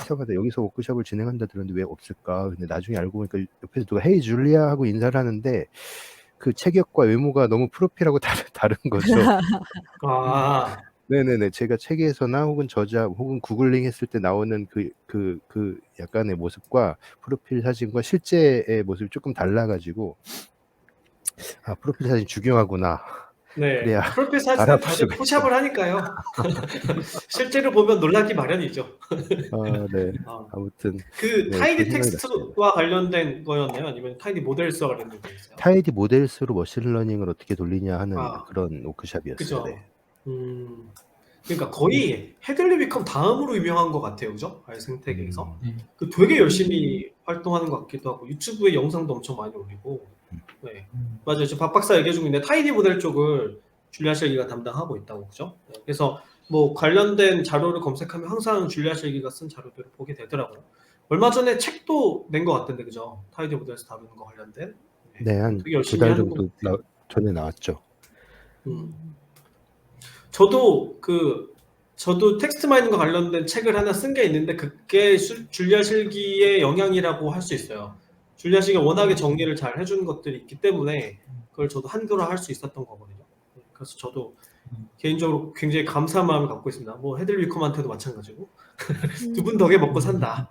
이상하다. 여기서 워크숍을 진행한다 들었는데 왜 없을까? 근데 나중에 알고 보니까 옆에서 누가 헤이 줄리아 하고 인사를 하는데 그 체격과 외모가 너무 프로필하고 다른 거죠. 아, 네네네. 제가 책에서나 혹은 저자 혹은 구글링 했을 때 나오는 그 약간의 모습과 프로필 사진과 실제의 모습이 조금 달라가지고 아 프로필 사진 중요하구나. 네. 그래야 프로필 사진은 알아볼 다들 수가 포샵을 하니까요. 실제로 보면 놀라기 마련이죠. 네. 아, 아무튼 그 네, 타이디 그런 생각이 났습니다. 텍스트와 관련된 거였나요? 아니면 타이디 모델스와 관련된 거였어요? 타이디 모델스로 머신러닝을 어떻게 돌리냐 하는 아, 그런 워크숍이었어요. 그죠. 네. 그러니까 거의 헤들리 위컴 다음으로 유명한 것 같아요, 그죠? 알 생태계에서. 네. 그 되게 열심히 활동하는 것 같기도 하고 유튜브에 영상도 엄청 많이 올리고. 네, 맞아요. 지금 박 박사 얘기해 주고 있는데 타이디 모델 쪽을 줄리아 쉘기가 담당하고 있다고, 그죠? 네, 그래서 뭐 관련된 자료를 검색하면 항상 줄리아 쉘기가 쓴 자료들을 보게 되더라고요. 얼마 전에 책도 낸 것 같던데, 그죠? 타이디 모델에서 다루는 거 관련된. 네, 한 되게 2달 열심히 하는 것 정도 같아요. 전에 나왔죠. 저도 텍스트 마이닝과 관련된 책을 하나 쓴 게 있는데 그게 줄리아 실기의 영향이라고 할 수 있어요. 줄리아 실기가 워낙에 정리를 잘 해주는 것들이 있기 때문에 그걸 저도 한글화 할 수 있었던 거거든요. 그래서 저도 개인적으로 굉장히 감사한 마음을 갖고 있습니다. 뭐 헤들 위컴한테도 마찬가지고 두 분 덕에 먹고 산다.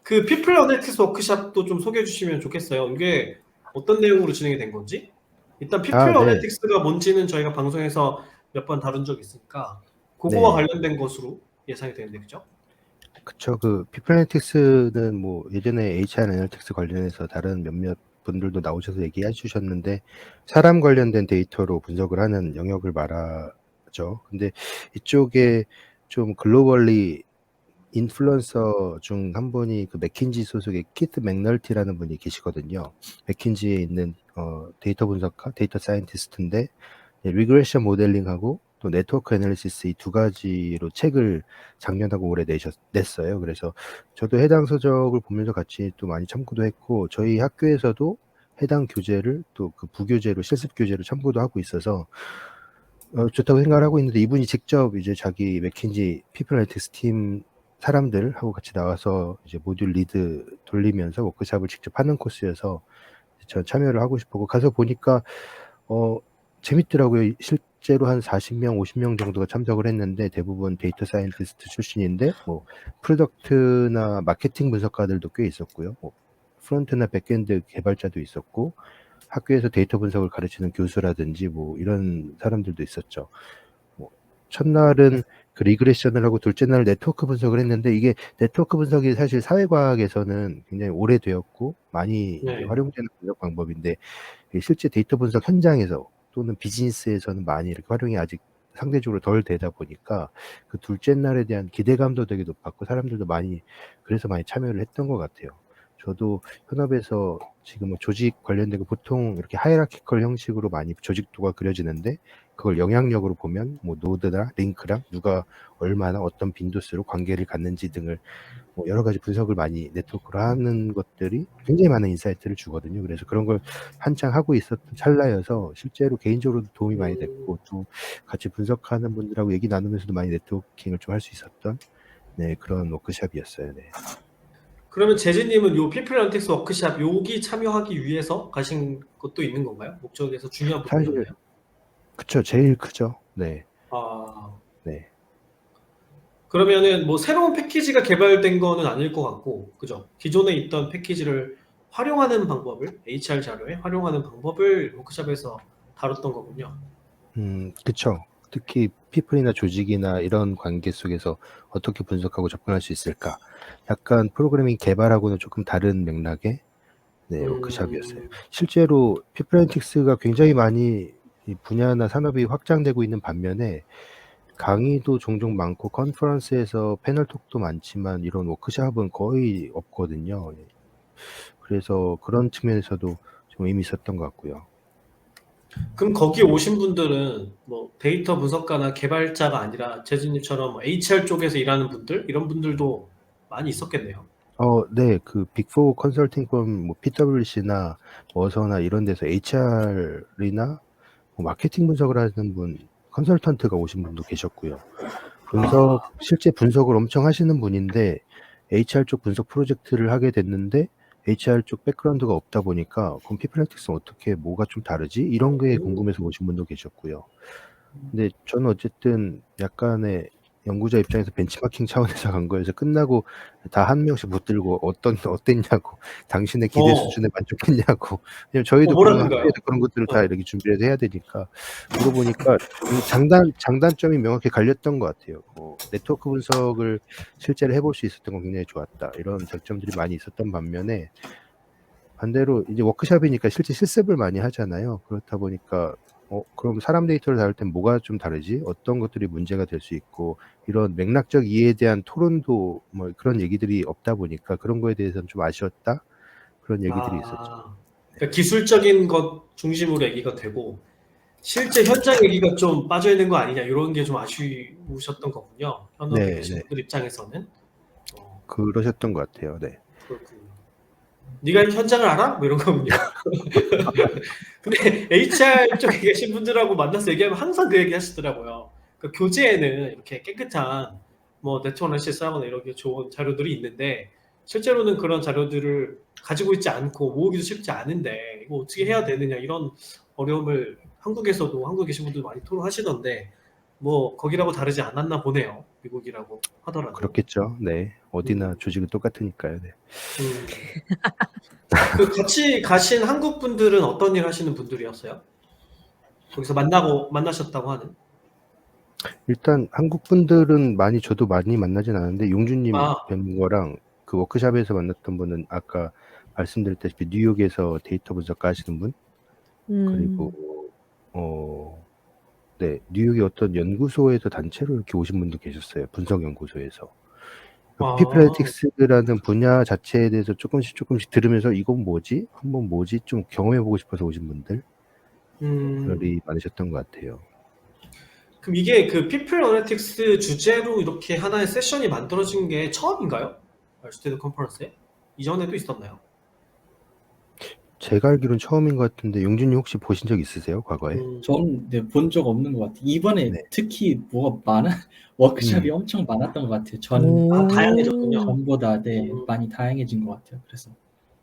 그 피플 어널티스 워크샵도 좀 소개해 주시면 좋겠어요. 이게 어떤 내용으로 진행이 된 건지. 일단 피플 네. 어널틱스가 뭔지는 저희가 방송에서 몇 번 다룬 적이 있으니까 그거와 네. 관련된 것으로 예상이 되는데, 그죠? 그쵸. 그 피플애널틱스는 뭐 예전에 HR 애널틱스 관련해서 다른 몇몇 분들도 나오셔서 얘기해 주셨는데 사람 관련된 데이터로 분석을 하는 영역을 말하죠. 근데 이쪽에 좀 글로벌리 인플루언서 중 한 분이 그 맥킨지 소속의 키트 맥널티라는 분이 계시거든요. 맥킨지에 있는 데이터 분석가, 데이터 사이언티스트인데 리그레션 모델링하고 또 네트워크 애널리시스 이 두 가지로 책을 작년하고 올해 냈어요. 그래서 저도 해당 서적을 보면서 같이 또 많이 참고도 했고 저희 학교에서도 해당 교재를 또 그 부교재로 실습 교재로 참고도 하고 있어서 좋다고 생각을 하고 있는데 이분이 직접 이제 자기 맥킨지 피플 애널리틱스 팀 사람들하고 같이 나와서 이제 모듈 리드 돌리면서 워크숍을 직접 하는 코스여서 전 참여를 하고 싶었고 가서 보니까 재밌더라고요. 실제로 한 40명, 50명 정도가 참석을 했는데 대부분 데이터 사이언티스트 출신인데 뭐 프로덕트나 마케팅 분석가들도 꽤 있었고요. 뭐 프론트나 백엔드 개발자도 있었고 학교에서 데이터 분석을 가르치는 교수라든지 뭐 이런 사람들도 있었죠. 뭐 첫날은 그 리그레션을 하고 둘째 날 네트워크 분석을 했는데 이게 네트워크 분석이 사실 사회과학에서는 굉장히 오래되었고 많이 이제 네. 활용되는 분석 방법인데 실제 데이터 분석 현장에서 또는 비즈니스에서는 많이 이렇게 활용이 아직 상대적으로 덜 되다 보니까 그 둘째 날에 대한 기대감도 되게 높았고 사람들도 그래서 많이 참여를 했던 것 같아요. 저도 현업에서 지금 뭐 조직 관련된 거 보통 이렇게 하이라키컬 형식으로 많이 조직도가 그려지는데 그걸 영향력으로 보면 뭐 노드나 링크랑 누가 얼마나 어떤 빈도수로 관계를 갖는지 등을 뭐 여러 가지 분석을 많이 네트워크로 하는 것들이 굉장히 많은 인사이트를 주거든요. 그래서 그런 걸 한창 하고 있었던 찰나여서 실제로 개인적으로도 도움이 많이 됐고 또 같이 분석하는 분들하고 얘기 나누면서도 많이 네트워킹을 좀 할 수 있었던 그런 워크숍이었어요. 네. 그러면 재진님은 요 피플 어널틱스 워크샵 여기 참여하기 위해서 가신 것도 있는 건가요? 목적에서 중요한 부분이 사실 없나요? 그쵸. 제일 크죠. 네. 아, 네. 그러면은 뭐 새로운 패키지가 개발된 거는 아닐 것 같고, 그죠? 기존에 있던 패키지를 활용하는 방법을 HR 자료에 활용하는 방법을 워크숍에서 다뤘던 거군요. 그쵸. 특히 피플이나 조직이나 이런 관계 속에서 어떻게 분석하고 접근할 수 있을까? 약간 프로그래밍 개발하고는 조금 다른 맥락의 네, 워크샵이었어요. 실제로 피플앤틱스가 굉장히 많이 이 분야나 산업이 확장되고 있는 반면에 강의도 종종 많고 컨퍼런스에서 패널 톡도 많지만 이런 워크샵은 거의 없거든요. 그래서 그런 측면에서도 좀 의미 있었던 것 같고요. 그럼 거기 오신 분들은 뭐 데이터 분석가나 개발자가 아니라 재진님처럼 HR 쪽에서 일하는 분들 이런 분들도 많이 있었겠네요. 네, 그 빅4 컨설팅 펌 뭐 PwC나 어서나 이런 데서 HR이나 뭐 마케팅 분석을 하는 분, 컨설턴트가 오신 분도 계셨고요. 실제 분석을 엄청 하시는 분인데 HR 쪽 분석 프로젝트를 하게 됐는데 HR 쪽 백그라운드가 없다 보니까 그럼 피플앤틱스는 어떻게 뭐가 좀 다르지? 이런 게 궁금해서 오신 분도 계셨고요. 근데 저는 어쨌든 약간의 연구자 입장에서 벤치마킹 차원에서 간 거여서 끝나고 다 한 명씩 붙들고 어땠냐고 당신의 기대 어. 수준에 만족했냐고. 왜냐면 저희도 그런 뭐라던가요? 학교에서 그런 것들을 다 이렇게 준비를 해야 되니까 물어보니까 장단점이 명확히 갈렸던 것 같아요. 네트워크 분석을 실제로 해볼 수 있었던 건 굉장히 좋았다. 이런 장점들이 많이 있었던 반면에 반대로 이제 워크숍이니까 실제 실습을 많이 하잖아요. 그렇다 보니까 그럼 사람 데이터를 다룰 땐 뭐가 좀 다르지? 어떤 것들이 문제가 될 수 있고 이런 맥락적 이해에 대한 토론도 뭐 그런 얘기들이 없다 보니까 그런 거에 대해서는 좀 아쉬웠다. 그런 얘기들이 있었죠. 그러니까 기술적인 것 중심으로 얘기가 되고 실제 현장 얘기가 좀 빠져 있는 거 아니냐 이런 게 좀 아쉬우셨던 거군요. 현업에 네, 계신 네. 분들 입장에서는. 그러셨던 것 같아요. 네. 그렇군요. 네가 현장을 알아? 뭐 이런 거군요. 근데 HR 쪽에 계신 분들하고 만나서 얘기하면 항상 그 얘기 하시더라고요. 그러니까 교재에는 이렇게 깨끗한 뭐 네트워크 어나리시스 하거나 이렇게 좋은 자료들이 있는데 실제로는 그런 자료들을 가지고 있지 않고 모으기도 쉽지 않은데 이거 어떻게 해야 되느냐 이런 어려움을 한국에서도 한국에 계신 분들 많이 토로하시던데 뭐 거기라고 다르지 않았나 보네요. 미국이라고 하더라도. 그렇겠죠. 네. 어디나 조직은 똑같으니까요. 네. 그 같이 가신 한국 분들은 어떤 일 하시는 분들이었어요? 거기서 만나셨다고 하는? 일단 한국 분들은 저도 많이 만나진 않았는데 용준님 뵌 거랑 그 워크숍에서 만났던 분은 아까 말씀드렸다시피 뉴욕에서 데이터 분석가 하시는 분 그리고 네, 뉴욕의 어떤 연구소에서 단체로 이렇게 오신 분도 계셨어요. 분석 연구소에서. 피플앤틱스라는 분야 자체에 대해서 조금씩 들으면서 이건 뭐지? 한번 뭐지? 좀 경험해보고 싶어서 오신 분들이 많으셨던 것 같아요. 그럼 이게 그 피플 어널리틱스 주제로 이렇게 하나의 세션이 만들어진 게 처음인가요? 알스테드 컨퍼런스에? 이전에도 있었나요? 제가 알기로는 처음인 것 같은데 용준님 혹시 보신 적 있으세요? 과거에? 저는 본 적 없는 것 같아요. 이번에 네. 특히 뭐가 워크숍이 엄청 많았던 것 같아요. 다양해졌군요. 전보다 많이 다양해진 것 같아요. 그래서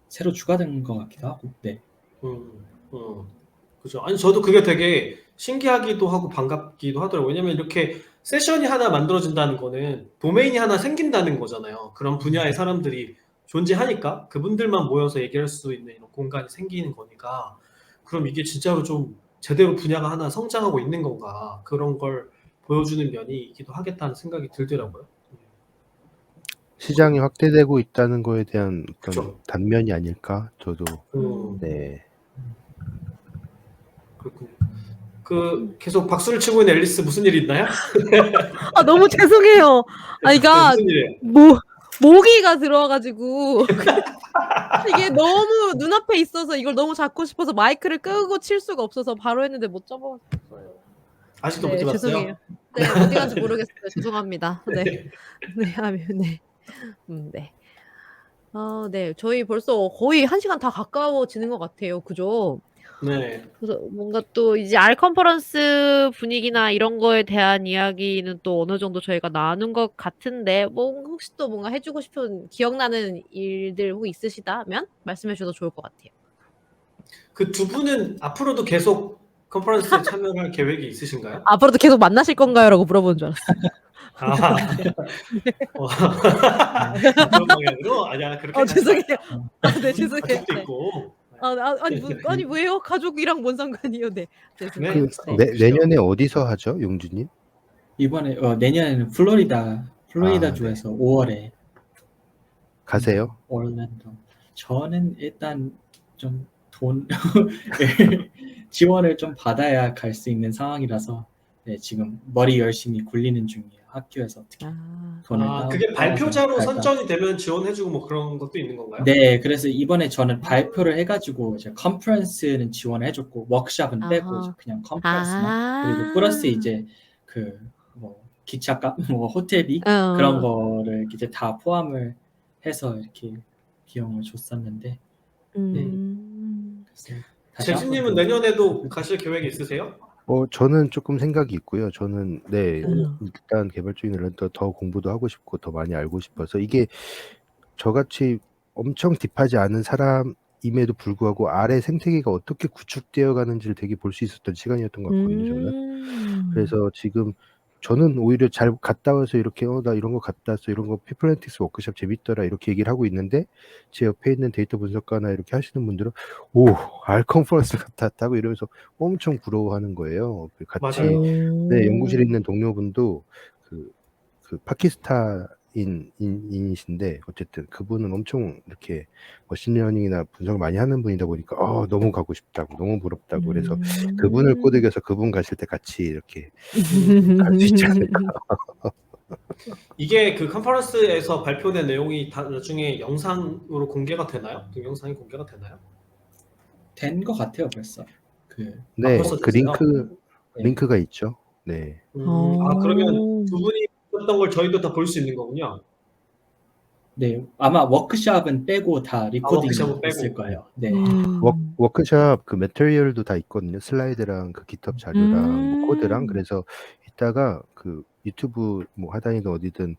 새로 추가된 것 같기도 하고. 네. 그죠. 아니 저도 그게 되게 신기하기도 하고 반갑기도 하더라고요. 왜냐면 이렇게 세션이 하나 만들어진다는 거는 도메인이 하나 생긴다는 거잖아요. 그런 분야의 사람들이 존재하니까 그분들만 모여서 얘기할 수 있는 이런 공간이 생기는 거니까 그럼 이게 진짜로 좀 제대로 분야가 하나 성장하고 있는 건가 그런 걸 보여주는 면이기도 하겠다는 생각이 들더라고요. 시장이 확대되고 있다는 거에 대한 어떤 그쵸. 단면이 아닐까? 저도 네. 그렇군요. 계속 박수를 치고 있는 앨리스 무슨 일 있나요? 너무 죄송해요. 그러니까 무슨 일이에요? 모기가 들어와가지고 이게 너무 눈앞에 있어서 이걸 너무 잡고 싶어서 마이크를 끄고 칠 수가 없어서 바로 했는데 못 잡아봤어요. 아직도 못 잡았어요? 죄송해요. 네, 어디 간지 모르겠어요. 죄송합니다. 네. 네, 저희 벌써 거의 1시간 다 가까워지는 것 같아요. 그죠? 네. 그래서 뭔가 또 이제 R 컨퍼런스 분위기나 이런 거에 대한 이야기는 또 어느 정도 저희가 나눈 것 같은데 혹시 또 뭔가 해주고 싶은 기억나는 일들 혹 있으시다면 말씀해 주셔도 좋을 것 같아요. 그 두 분은 앞으로도 계속 컨퍼런스에 참여할 계획이 있으신가요? 앞으로도 계속 만나실 건가요? 라고 물어보는 줄 알았어요. 그런 방향으로? 아니야 그렇게 죄송해요. 네, 죄송해요. 가족도 있고. 아니 왜요? 가족이랑 뭔 상관이요? 네. 죄송해요. 내년에 어디서 하죠, 용준님? 이번에 내년에는 플로리다 주에서 5월에 가세요? orlando. 저는 일단 좀 돈 지원을 좀 받아야 갈 수 있는 상황이라서 네, 지금 머리 열심히 굴리는 중이에요. 학교에서 특히 아. 돈을 그게 따와서 발표자로 갈까. 선정이 되면 지원해주고 뭐 그런 것도 있는 건가요? 네, 그래서 이번에 저는 발표를 해가지고 이제 컨퍼런스는 지원을 해줬고 워크숍은 빼고 이제 아. 그냥 컨퍼런스만 그리고 플러스 이제 그 뭐 기차값, 뭐 호텔비 그런 거를 이제 다 포함을 해서 이렇게 비용을 줬었는데 그래서 다시 재진님은 한번 내년에도 가실 계획이 있으세요? 저는 조금 생각이 있고요. 저는 네, 음. 일단 개발적인 런더 더 공부도 하고 싶고 더 많이 알고 싶어서 이게 저같이 엄청 딥하지 않은 사람임에도 불구하고 아래 생태계가 어떻게 구축되어 가는지를 되게 볼 수 있었던 시간이었던 것 같거든요, 저는. 그래서 지금 저는 오히려 잘 갔다 와서 이렇게 나 이런 거 갔다 왔어. 이런 거 피플랜틱스 워크숍 재밌더라. 이렇게 얘기를 하고 있는데 제 옆에 있는 데이터 분석가나 이렇게 하시는 분들은 오, R 컨퍼런스 갔다 왔다고 이러면서 엄청 부러워하는 거예요. 같이 맞아요. 네, 연구실에 있는 동료분도 그 파키스탄인이신데 어쨌든 그분은 엄청 이렇게 머신러닝이나 분석을 많이 하는 분이다 보니까 너무 가고 싶다고 너무 부럽다고 그래서 그분을 꼬드겨서 그분 가실 때 같이 이렇게 갈 수 있지 않을까. 이게 그 컨퍼런스에서 발표된 내용이 다 나중에 영상으로 공개가 되나요? 동영상이 공개가 되나요? 된 것 같아요 벌써. 네, 벌써 그 됐어요? 링크가 있죠. 네. 그러면 두 분이 했던 걸 저희도 다 볼 수 있는 거군요. 네, 아마 워크숍은 빼고 다 리코딩이 워크숍은 빼고. 있을 거예요. 네. 워크숍 그 매터리얼도 다 있거든요. 슬라이드랑 그 깃허브 자료랑 뭐 코드랑 그래서 이따가 그 유튜브 뭐 하단이든 어디든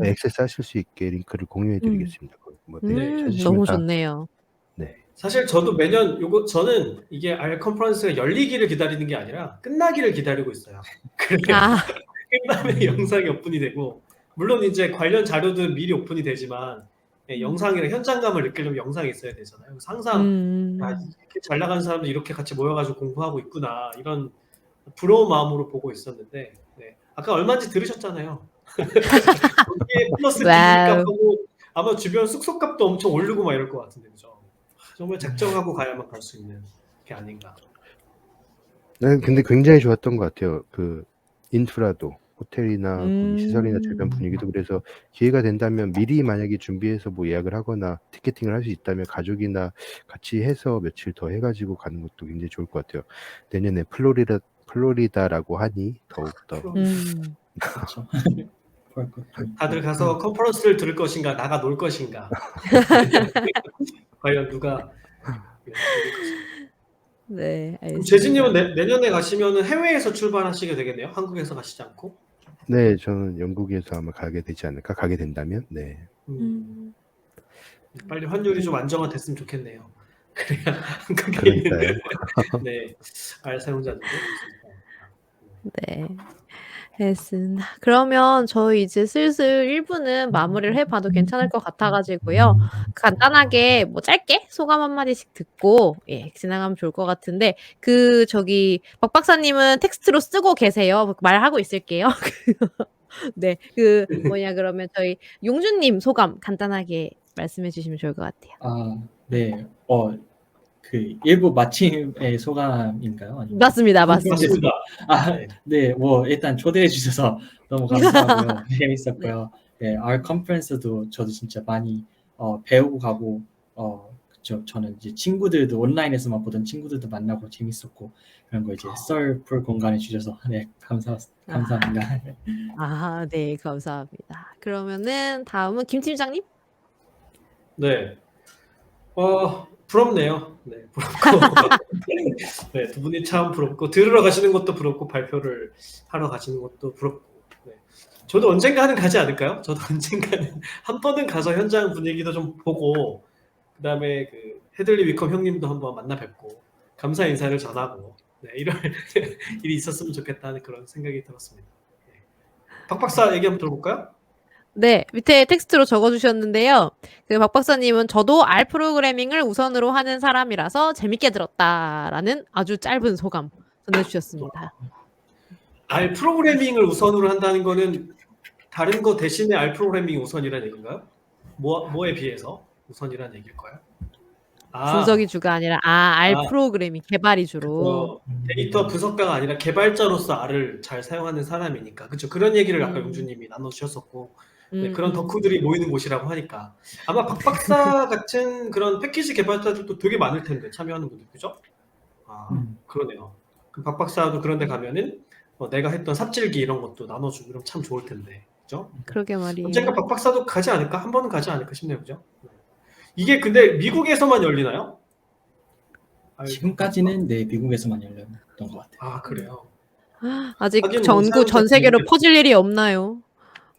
액세스 하실 수 있게 링크를 공유해 드리겠습니다. 뭐 찾으시면 너무 다 좋네요. 네. 사실 저도 매년 저는 이게 R 컨퍼런스가 열리기를 기다리는 게 아니라 끝나기를 기다리고 있어요. 그래야 끝나면 영상이 오픈이 되고 물론 이제 관련 자료들은 미리 오픈이 되지만 영상이랑 현장감을 느끼려면 영상이 있어야 되잖아요. 그래서 항상 야, 이렇게 잘 나가는 사람들 이렇게 같이 모여가지고 공부하고 있구나 이런 부러운 마음으로 보고 있었는데 아까 얼마인지 들으셨잖아요. 거기에 플러스 기기값하고 아마 주변 숙소값도 엄청 오르고 막 이럴 것 같은데 그죠? 정말 작정하고 가야만 갈 수 있는 게 아닌가. 네, 근데 굉장히 좋았던 것 같아요. 그 인프라도 호텔이나 거기 시설이나 주변 분위기도 그래서 기회가 된다면 미리 만약에 준비해서 뭐 예약을 하거나 티켓팅을 할 수 있다면 가족이나 같이 해서 며칠 더 해가지고 가는 것도 굉장히 좋을 것 같아요. 내년에 플로리다라고 하니 더욱더 그렇죠. 다들 가서 컨퍼런스를 들을 것인가 나가 놀 것인가 과연 누가 네, 알겠습니다. 재진님은 내년에 가시면 해외에서 출발하시게 되겠네요. 한국에서 가시지 않고. 네, 저는 영국에서 아마 가게 되지 않을까. 가게 된다면. 네. 빨리 환율이 좀 안정화됐으면 좋겠네요. 그래야 한국에 있는 R 사용자들도 네. 알겠습니다. 그러면 저희 이제 슬슬 1부는 마무리를 해봐도 괜찮을 것 같아가지고요. 간단하게 뭐 짧게 소감 한마디씩 듣고 지나가면 좋을 것 같은데 박 박사님은 텍스트로 쓰고 계세요. 말하고 있을게요. 네, 그러면 저희 용준님 소감 간단하게 말씀해 주시면 좋을 것 같아요. 네. 그 일부 마침의 소감인가요? 아니면... 맞습니다. 네, 뭐 일단 초대해 주셔서 너무 감사하고요. 재밌었고요. 네, R 컨퍼런스도 저도 진짜 많이 배우고 가고 그쵸. 저는 이제 친구들도 온라인에서만 보던 친구들도 만나고 재밌었고 그런 거 이제 썰풀 공간에 주셔서 감사합니다. 네, 감사합니다. 그러면은 다음은 김 팀장님. 네. 부럽네요. 네, 부럽고. 네, 두 분이 참 부럽고 들으러 가시는 것도 부럽고 발표를 하러 가시는 것도 부럽고. 네. 저도 언젠가는 가지 않을까요? 저도 언젠가는 한 번은 가서 현장 분위기도 좀 보고 그다음에 그 헤들리 위컴 형님도 한번 만나 뵙고 감사 인사를 전하고 이런 일이 있었으면 좋겠다는 그런 생각이 들었습니다. 박 박사 얘기 한번 들어볼까요? 네, 밑에 텍스트로 적어주셨는데요. 박 박사님은 저도 R 프로그래밍을 우선으로 하는 사람이라서 재밌게 들었다라는 아주 짧은 소감 전해주셨습니다. R 프로그래밍을 우선으로 한다는 거는 다른 거 대신에 R 프로그래밍이 우선이라는 얘기인가요? 뭐에 비해서 우선이라는 얘기일까요? 분석이 주가 아니라 R 아. 프로그래밍 개발이 주로. 데이터 분석가가 아니라 개발자로서 R을 잘 사용하는 사람이니까. 그쵸. 그런 얘기를 아까 음. 용주님이 나눠주셨었고, 네, 음, 그런 덕후들이 모이는 곳이라고 하니까. 아마 박 박사 같은 그런 패키지 개발자들도 되게 많을 텐데, 참여하는 분들, 그죠? 그러네요. 그럼 박 박사도 그런 데 가면은 내가 했던 삽질기 이런 것도 나눠주고 이러면 참 좋을 텐데, 그죠? 그러게 말이에요. 언젠가 박 박사도 가지 않을까? 한 번은 가지 않을까 싶네요, 그죠? 이게 근데 미국에서만 열리나요? 지금까지는 네, 미국에서만 열렸던 것 같아요. 아, 그래요. 아직 하긴 뭐 전국 전 사용자들이 세계로 이렇게- 퍼질 일이 없나요?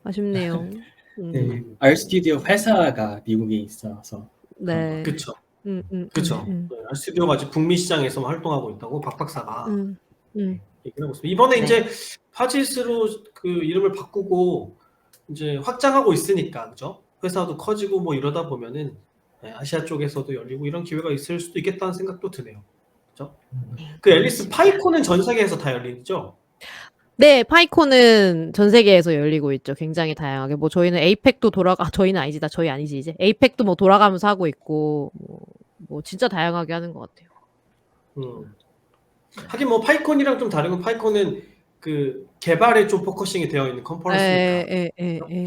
아쉽네요. 네, RStudio 회사가 미국에 있어서 네. 그쵸. 음. RStudi오가 아직 북미 시장에서만 활동하고 있다고 박 박사가 음. 얘기를 하고 있습니다. 이번에 네. 이제 파짓으로 그 이름을 바꾸고 이제 확장하고 있으니까, 그죠? 회사도 커지고 뭐 이러다 보면은 아시아 쪽에서도 열리고 이런 기회가 있을 수도 있겠다는 생각도 드네요. 그죠? 그 앨리스 파이콘은 전 세계에서 다 열리죠? 네, 파이콘은 전 세계에서 열리고 있죠. 굉장히 다양하게. 뭐 저희는 에이펙도 저희는 아니지, 저희 아니지 이제. 에이펙도 뭐 돌아가면서 하고 있고, 뭐 진짜 다양하게 하는 것 같아요. 하긴 뭐 파이콘이랑 좀 다른 건 파이콘은 그 개발에 좀 포커싱이 되어 있는 컨퍼런스니까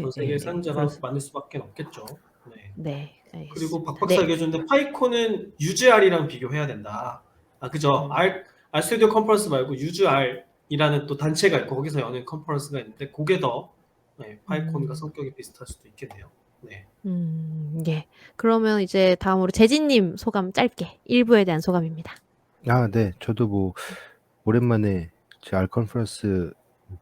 전 세계 사용자가 많을 수밖에 없겠죠. 네. 네, 알겠습니다. 그리고 박 박사 얘기해줬는데 파이콘은 UGR이랑 비교해야 된다. 아, 그죠? RStudio 컨퍼런스 말고 UGR이라는 또 단체가 있고 거기서 여는 컨퍼런스가 있는데 그게 더 파이콘과 성격이 비슷할 수도 있겠네요. 네. 예. 그러면 이제 다음으로 재진님 소감 짧게 1부에 대한 소감입니다. 아, 네. 저도 뭐 오랜만에 제 R 컨퍼런스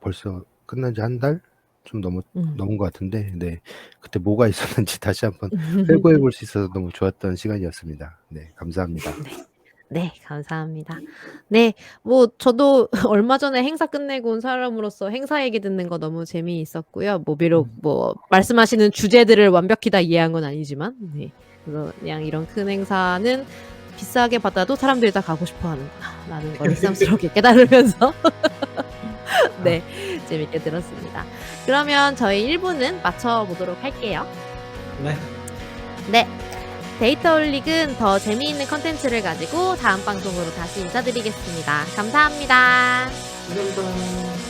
벌써 끝난 지 한 달 좀 넘은 것 같은데, 네. 그때 뭐가 있었는지 다시 한번 회고해 볼 수 있어서 너무 좋았던 시간이었습니다. 네, 감사합니다. 네, 감사합니다. 네, 뭐 저도 얼마 전에 행사 끝내고 온 사람으로서 행사 얘기 듣는 거 너무 재미있었고요. 뭐 비록 뭐 말씀하시는 주제들을 완벽히 다 이해한 건 아니지만, 네. 그래서 그냥 이런 큰 행사는 비싸게 받아도 사람들이 다 가고 싶어 하는구나라는 걸 새삼스럽게 깨달으면서 네, 재밌게 들었습니다. 그러면 저희 1부는 마쳐보도록 할게요. 네. 데이터올릭은 더 재미있는 컨텐츠를 가지고 다음 방송으로 다시 인사드리겠습니다. 감사합니다. 감사합니다.